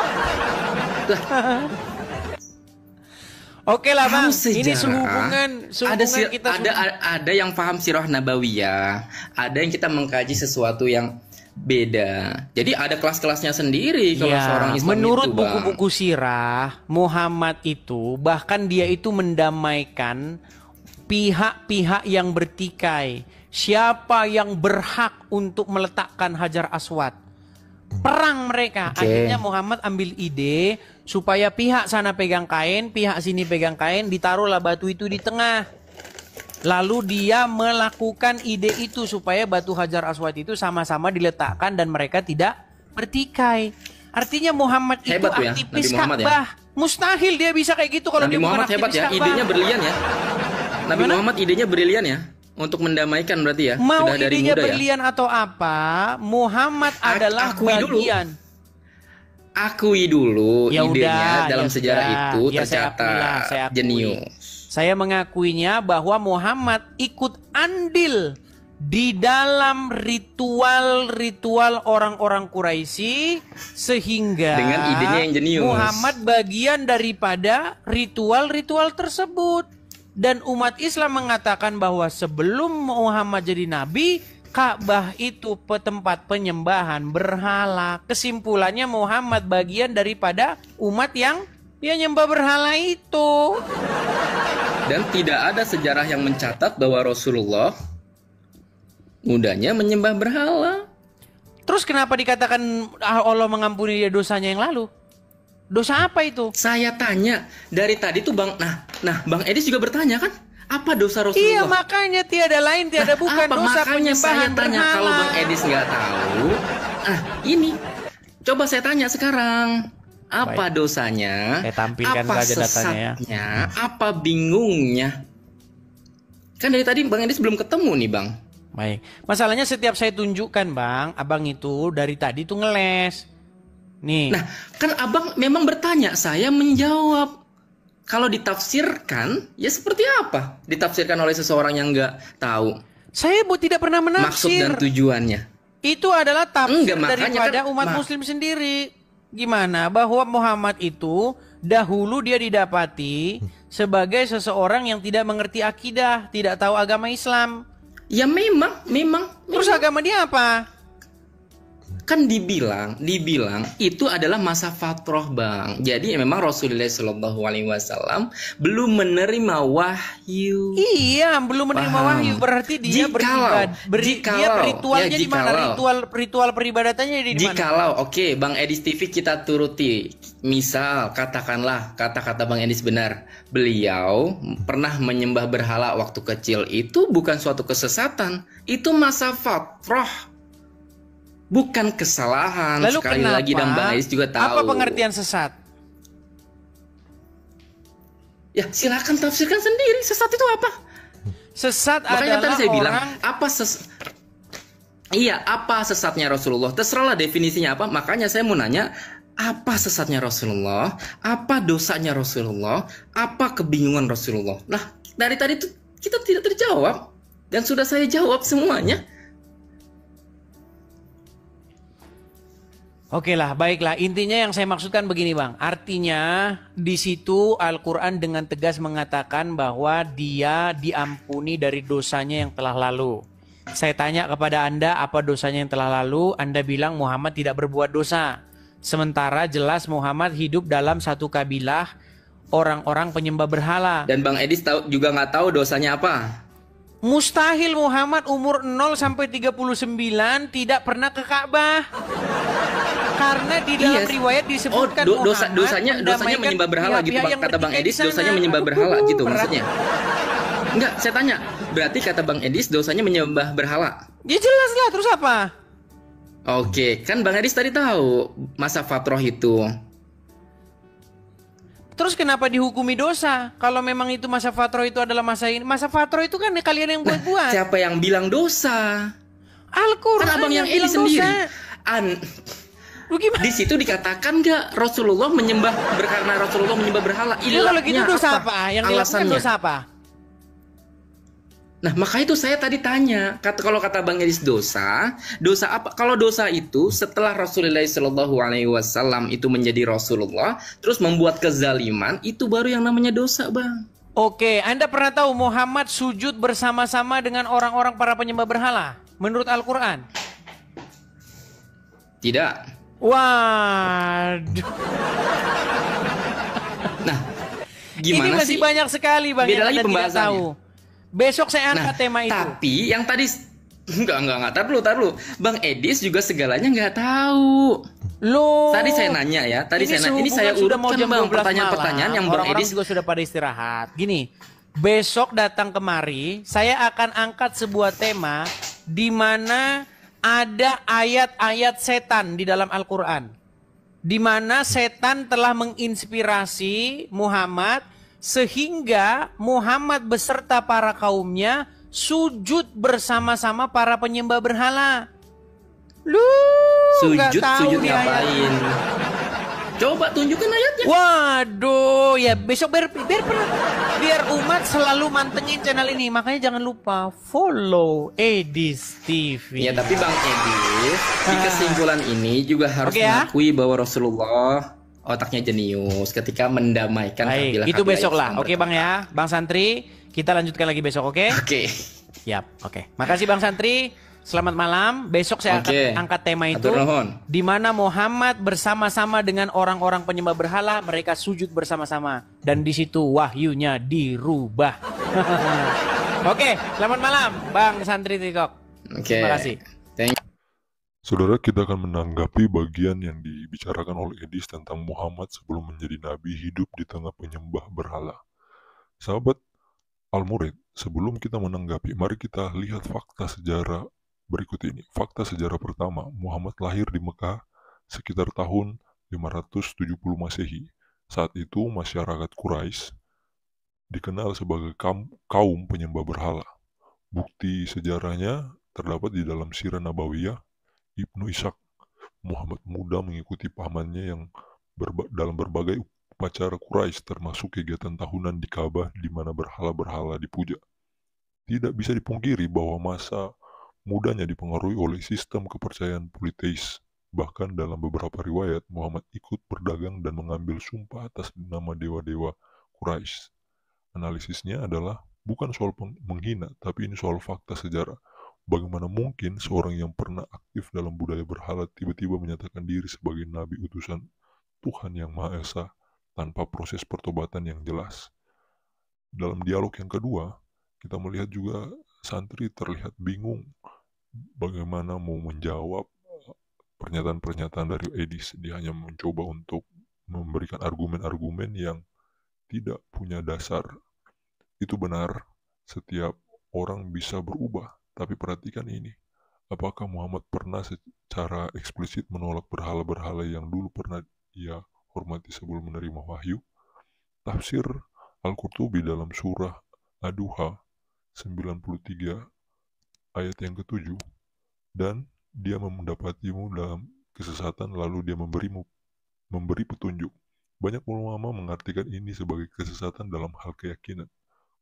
S3: Oke lah Bang,
S6: Paham
S3: ini
S6: sejarah.
S3: sehubungan kita
S6: ada yang paham sirah nabawiyah, ada yang kita mengkaji sesuatu yang beda. Jadi ada kelas-kelasnya sendiri kalau
S3: Ya,
S6: seorang Islam
S3: menurut
S6: itu, Bang.
S3: buku-buku sirah, Muhammad itu bahkan dia itu mendamaikan pihak-pihak yang bertikai. Siapa yang berhak untuk meletakkan Hajar Aswad? Perang mereka.
S6: Oke.
S3: Akhirnya Muhammad ambil ide supaya pihak sana pegang kain, pihak sini pegang kain, ditaruhlah batu itu di tengah. Lalu dia melakukan ide itu supaya batu Hajar Aswad itu sama-sama diletakkan dan mereka tidak bertikai. Artinya Muhammad
S6: Hebat
S3: itu
S6: tuh ya,
S3: aktivis
S6: Nabi Muhammad ya.
S3: Ka'bah. Mustahil dia bisa kayak gitu kalau
S6: Nabi
S3: dia bukan
S6: Muhammad hebat
S3: aktivis
S6: ya,
S3: Ka'bah.
S6: idenya brilian ya. Nabi
S3: Gimana?
S6: Muhammad idenya brilian ya untuk mendamaikan berarti ya.
S3: Mau
S6: Sudah dari
S3: idenya
S6: muda ya.
S3: berlian atau apa, Muhammad adalah
S6: akui dulu.
S3: bagian.
S6: Akui dulu
S3: Ya
S6: idenya
S3: udah,
S6: dalam
S3: ya
S6: sejarah
S3: sudah.
S6: itu
S3: Ya, saya
S6: tercatat
S3: akuilah, saya akui.
S6: jenius.
S3: Saya mengakuinya bahwa Muhammad ikut andil di dalam ritual-ritual orang-orang Quraisy sehingga
S6: Dengan idenya yang jenius.
S3: Muhammad bagian daripada ritual-ritual tersebut. Dan umat Islam mengatakan bahwa sebelum Muhammad jadi nabi, Ka'bah itu tempat penyembahan berhala. Kesimpulannya Muhammad bagian daripada umat yang nyembah berhala itu.
S6: Dan tidak ada sejarah yang mencatat bahwa Rasulullah mudanya menyembah berhala.
S3: Terus kenapa dikatakan Allah mengampuni dia dosanya yang lalu? Dosa apa itu?
S6: Saya tanya dari tadi tuh Bang. Nah Bang Edis juga bertanya kan, apa dosa
S3: Iya,
S6: Rasulullah?
S3: makanya tiada lain tiada bukan
S6: Apa?
S3: dosa
S6: Makanya saya
S3: penyembahan
S6: tanya
S3: berhala.
S6: kalau Bang Edis nggak tahu. Ini coba saya tanya sekarang. Apa dosanya?
S3: Saya tampilkan
S6: apa
S3: saja datanya ya.
S6: sesatnya? Apa bingungnya? Kan dari tadi Bang Edis belum ketemu nih Bang.
S3: Baik. Masalahnya setiap saya tunjukkan Bang, abang itu dari tadi tuh ngeles. Nih.
S6: Nah, kan abang memang bertanya, saya menjawab. Kalau ditafsirkan, ya seperti apa? Ditafsirkan oleh seseorang yang nggak tahu
S3: Saya tidak pernah
S6: maksud
S3: menafsir.
S6: dan tujuannya.
S3: Itu adalah tafsir
S6: Enggak, makanya
S3: daripada
S6: kan-
S3: umat muslim sendiri. Gimana? Bahwa Muhammad itu dahulu dia didapati sebagai seseorang yang tidak mengerti akidah, tidak tahu agama Islam.
S6: Ya memang.
S3: Terus agama dia apa?
S6: Kan dibilang itu adalah masa fatrah, Bang. Jadi memang Rasulullah Shallallahu Alaihi Wasallam belum menerima wahyu.
S3: Iya, belum menerima
S6: Paham.
S3: wahyu, berarti dia dia ritualnya di mana? Ritual peribadatannya di mana?
S6: Jikalau, oke, Bang Edis TV kita turuti. Misal, katakanlah kata-kata Bang Edis benar. Beliau pernah menyembah berhala waktu kecil, itu bukan suatu kesesatan. Itu masa fatrah. Bukan kesalahan.
S3: Lalu
S6: sekali
S3: kenapa?
S6: lagi, dan Bang Edis juga tahu.
S3: Apa pengertian sesat?
S6: Ya, silakan tafsirkan sendiri. Sesat itu apa?
S3: Sesat
S6: Makanya
S3: adalah
S6: tadi saya bilang,
S3: orang
S6: apa sesatnya Rasulullah? Terserahlah definisinya apa. Makanya saya mau nanya, apa sesatnya Rasulullah? Apa dosanya Rasulullah? Apa kebingungan Rasulullah? Nah, dari tadi itu kita tidak terjawab. Dan sudah saya jawab semuanya.
S3: Oke lah, baiklah. Intinya yang saya maksudkan begini, Bang. Artinya di situ Al-Quran dengan tegas mengatakan bahwa dia diampuni dari dosanya yang telah lalu. Saya tanya kepada Anda, apa dosanya yang telah lalu? Anda bilang Muhammad tidak berbuat dosa. Sementara jelas Muhammad hidup dalam satu kabilah orang-orang penyembah berhala.
S6: Dan Bang Edis juga nggak tahu dosanya apa.
S3: Mustahil Muhammad umur 0 sampai 39 tidak pernah ke Ka'bah. Karena di dalam riwayat disebutkan
S6: dosanya menyembah berhala gitu, kata Bang Edis, dosanya menyembah berhala gitu maksudnya. Enggak, saya tanya. Berarti kata Bang Edis dosanya menyembah berhala.
S3: Ya jelas lah, terus apa?
S6: Oke, kan Bang Edis tadi tahu masa fatrah itu.
S3: Terus kenapa dihukumi dosa? Kalau memang itu masa fatrah itu adalah masa ini. Masa fatrah itu kan kalian yang buat-buat.
S6: Siapa yang bilang dosa?
S3: Al-Quran
S6: kan Abang yang
S3: bilang
S6: Edis sendiri.
S3: Lu gimana?
S6: Di situ dikatakan nggak Rasulullah karena Rasulullah menyembah berhala.
S3: Itu kalau gitu dosa apa? Yang dilakukan
S6: alasannya?
S3: dosa apa?
S6: Nah, maka itu saya tadi tanya, kalau kata Bang Edis dosa apa? Kalau dosa itu setelah Rasulullah Shallallahu Alaihi Wasallam itu menjadi Rasulullah, terus membuat kezaliman, itu baru yang namanya dosa, Bang.
S3: Oke, Anda pernah tahu Muhammad sujud bersama-sama dengan orang-orang para penyembah berhala menurut Al-Quran?
S6: Tidak.
S3: Waduh.
S6: Nah, gimana
S3: ini masih
S6: sih?
S3: banyak sekali, Bang,
S6: Beda
S3: yang
S6: lagi
S3: Anda tidak
S6: pembahasannya.
S3: tahu. Besok saya angkat tema itu.
S6: Tapi yang tadi enggak, tar dulu. Bang Edis juga segalanya nggak tahu.
S3: Loh.
S6: Tadi saya nanya ya, ini saya
S3: sudah mau
S6: urutkan
S3: jam
S6: Bang
S3: 12
S6: pertanyaan-pertanyaan
S3: malam.
S6: yang Bang
S3: Orang-orang
S6: Edis
S3: juga sudah pada istirahat. Gini, besok datang kemari, saya akan angkat sebuah tema di mana ada ayat-ayat setan di dalam Al-Quran. Di mana setan telah menginspirasi Muhammad sehingga Muhammad beserta para kaumnya sujud bersama-sama para penyembah berhala. Lu
S6: sujud
S3: nih
S6: ngapain? Coba tunjukkan ayatnya.
S3: Waduh, ya besok biar umat selalu mantengin channel ini. Makanya jangan lupa follow Edis TV.
S6: Ya, tapi Bang Edis di kesimpulan ini juga harus mengakui bahwa Rasulullah otaknya jenius ketika mendamaikan kabilah.
S3: Itu besok lah. Oke, Bang ya. Bang Santri, kita lanjutkan lagi besok, oke?
S6: Oke.
S3: Siap, oke. Makasih Bang Santri. Selamat malam. Besok saya akan angkat tema itu di mana Muhammad bersama-sama dengan orang-orang penyembah berhala, mereka sujud bersama-sama dan di situ wahyunya dirubah. Oke, selamat malam Bang Santri TikTok. Terima kasih.
S1: Saudara, kita akan menanggapi bagian yang dibicarakan oleh Edis tentang Muhammad sebelum menjadi nabi hidup di tengah penyembah berhala. Sahabat Al-Murid, sebelum kita menanggapi, mari kita lihat fakta sejarah berikut ini. Fakta sejarah pertama, Muhammad lahir di Mekah sekitar tahun 570 Masehi. Saat itu masyarakat Quraisy dikenal sebagai kaum penyembah berhala. Bukti sejarahnya terdapat di dalam Sirah Nabawiyah Ibnu Ishaq. Muhammad muda mengikuti pamannya yang dalam berbagai upacara Quraisy, termasuk kegiatan tahunan di Ka'bah di mana berhala-berhala dipuja. Tidak bisa dipungkiri bahwa masa mudanya dipengaruhi oleh sistem kepercayaan politeis. Bahkan dalam beberapa riwayat, Muhammad ikut berdagang dan mengambil sumpah atas nama dewa-dewa Quraisy. Analisisnya adalah bukan soal menghina, tapi ini soal fakta sejarah. Bagaimana mungkin seorang yang pernah aktif dalam budaya berhala tiba-tiba menyatakan diri sebagai nabi utusan Tuhan yang Maha Esa tanpa proses pertobatan yang jelas? Dalam dialog yang kedua, kita melihat juga santri terlihat bingung bagaimana mau menjawab pernyataan-pernyataan dari Edis. Dia hanya mencoba untuk memberikan argumen-argumen yang tidak punya dasar. Itu benar, setiap orang bisa berubah. Tapi perhatikan ini, apakah Muhammad pernah secara eksplisit menolak berhala-berhala yang dulu pernah ia hormati sebelum menerima wahyu? Tafsir Al-Qurtubi dalam surah Ad-Duha 93 ayat yang ke-7, dan dia mendapatimu dalam kesesatan lalu dia memberi petunjuk. Banyak ulama mengartikan ini sebagai kesesatan dalam hal keyakinan,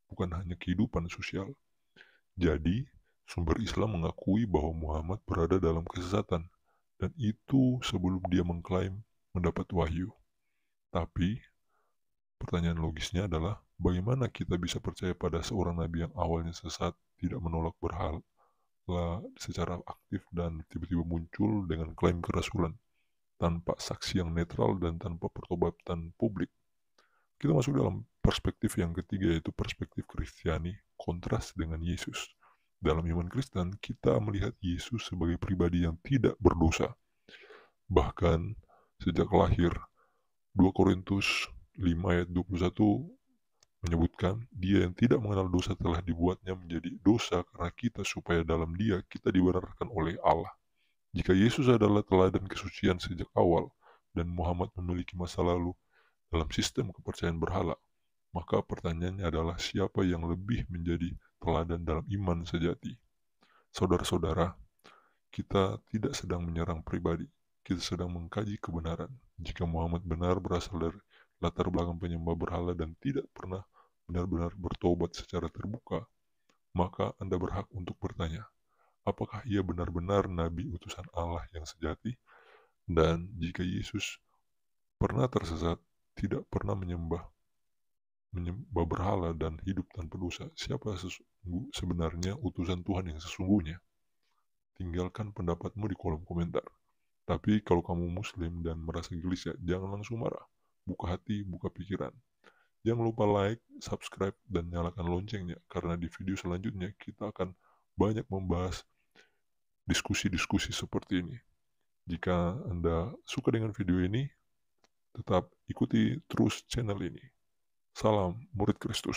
S1: bukan hanya kehidupan sosial. Jadi, sumber Islam mengakui bahwa Muhammad berada dalam kesesatan, dan itu sebelum dia mengklaim mendapat wahyu. Tapi, pertanyaan logisnya adalah, bagaimana kita bisa percaya pada seorang nabi yang awalnya sesat, tidak menolak berhala secara aktif, dan tiba-tiba muncul dengan klaim kerasulan, tanpa saksi yang netral dan tanpa pertobatan publik? Kita masuk dalam perspektif yang ketiga, yaitu perspektif Kristiani, kontras dengan Yesus. Dalam iman Kristen, kita melihat Yesus sebagai pribadi yang tidak berdosa. Bahkan sejak lahir, 2 Korintus 5 ayat 21 menyebutkan, dia yang tidak mengenal dosa telah dibuatnya menjadi dosa karena kita, supaya dalam dia kita dibenarkan oleh Allah. Jika Yesus adalah teladan kesucian sejak awal, dan Muhammad memiliki masa lalu dalam sistem kepercayaan berhala, maka pertanyaannya adalah siapa yang lebih menjadi teladan dalam iman sejati? Saudara-saudara, kita tidak sedang menyerang pribadi, kita sedang mengkaji kebenaran. Jika Muhammad benar berasal dari latar belakang penyembah berhala dan tidak pernah benar-benar bertobat secara terbuka, maka Anda berhak untuk bertanya, apakah ia benar-benar nabi utusan Allah yang sejati? Dan jika Yesus pernah tersesat, tidak pernah menyembah berhala dan hidup tanpa dosa, siapa sebenarnya utusan Tuhan yang sesungguhnya? Tinggalkan pendapatmu di kolom komentar. Tapi kalau kamu muslim dan merasa gelisah, jangan langsung marah. Buka hati, buka pikiran. Jangan lupa like, subscribe, dan nyalakan loncengnya, karena di video selanjutnya kita akan banyak membahas diskusi-diskusi seperti ini. Jika Anda suka dengan video ini, tetap ikuti terus channel ini. Salam Murid Kristus.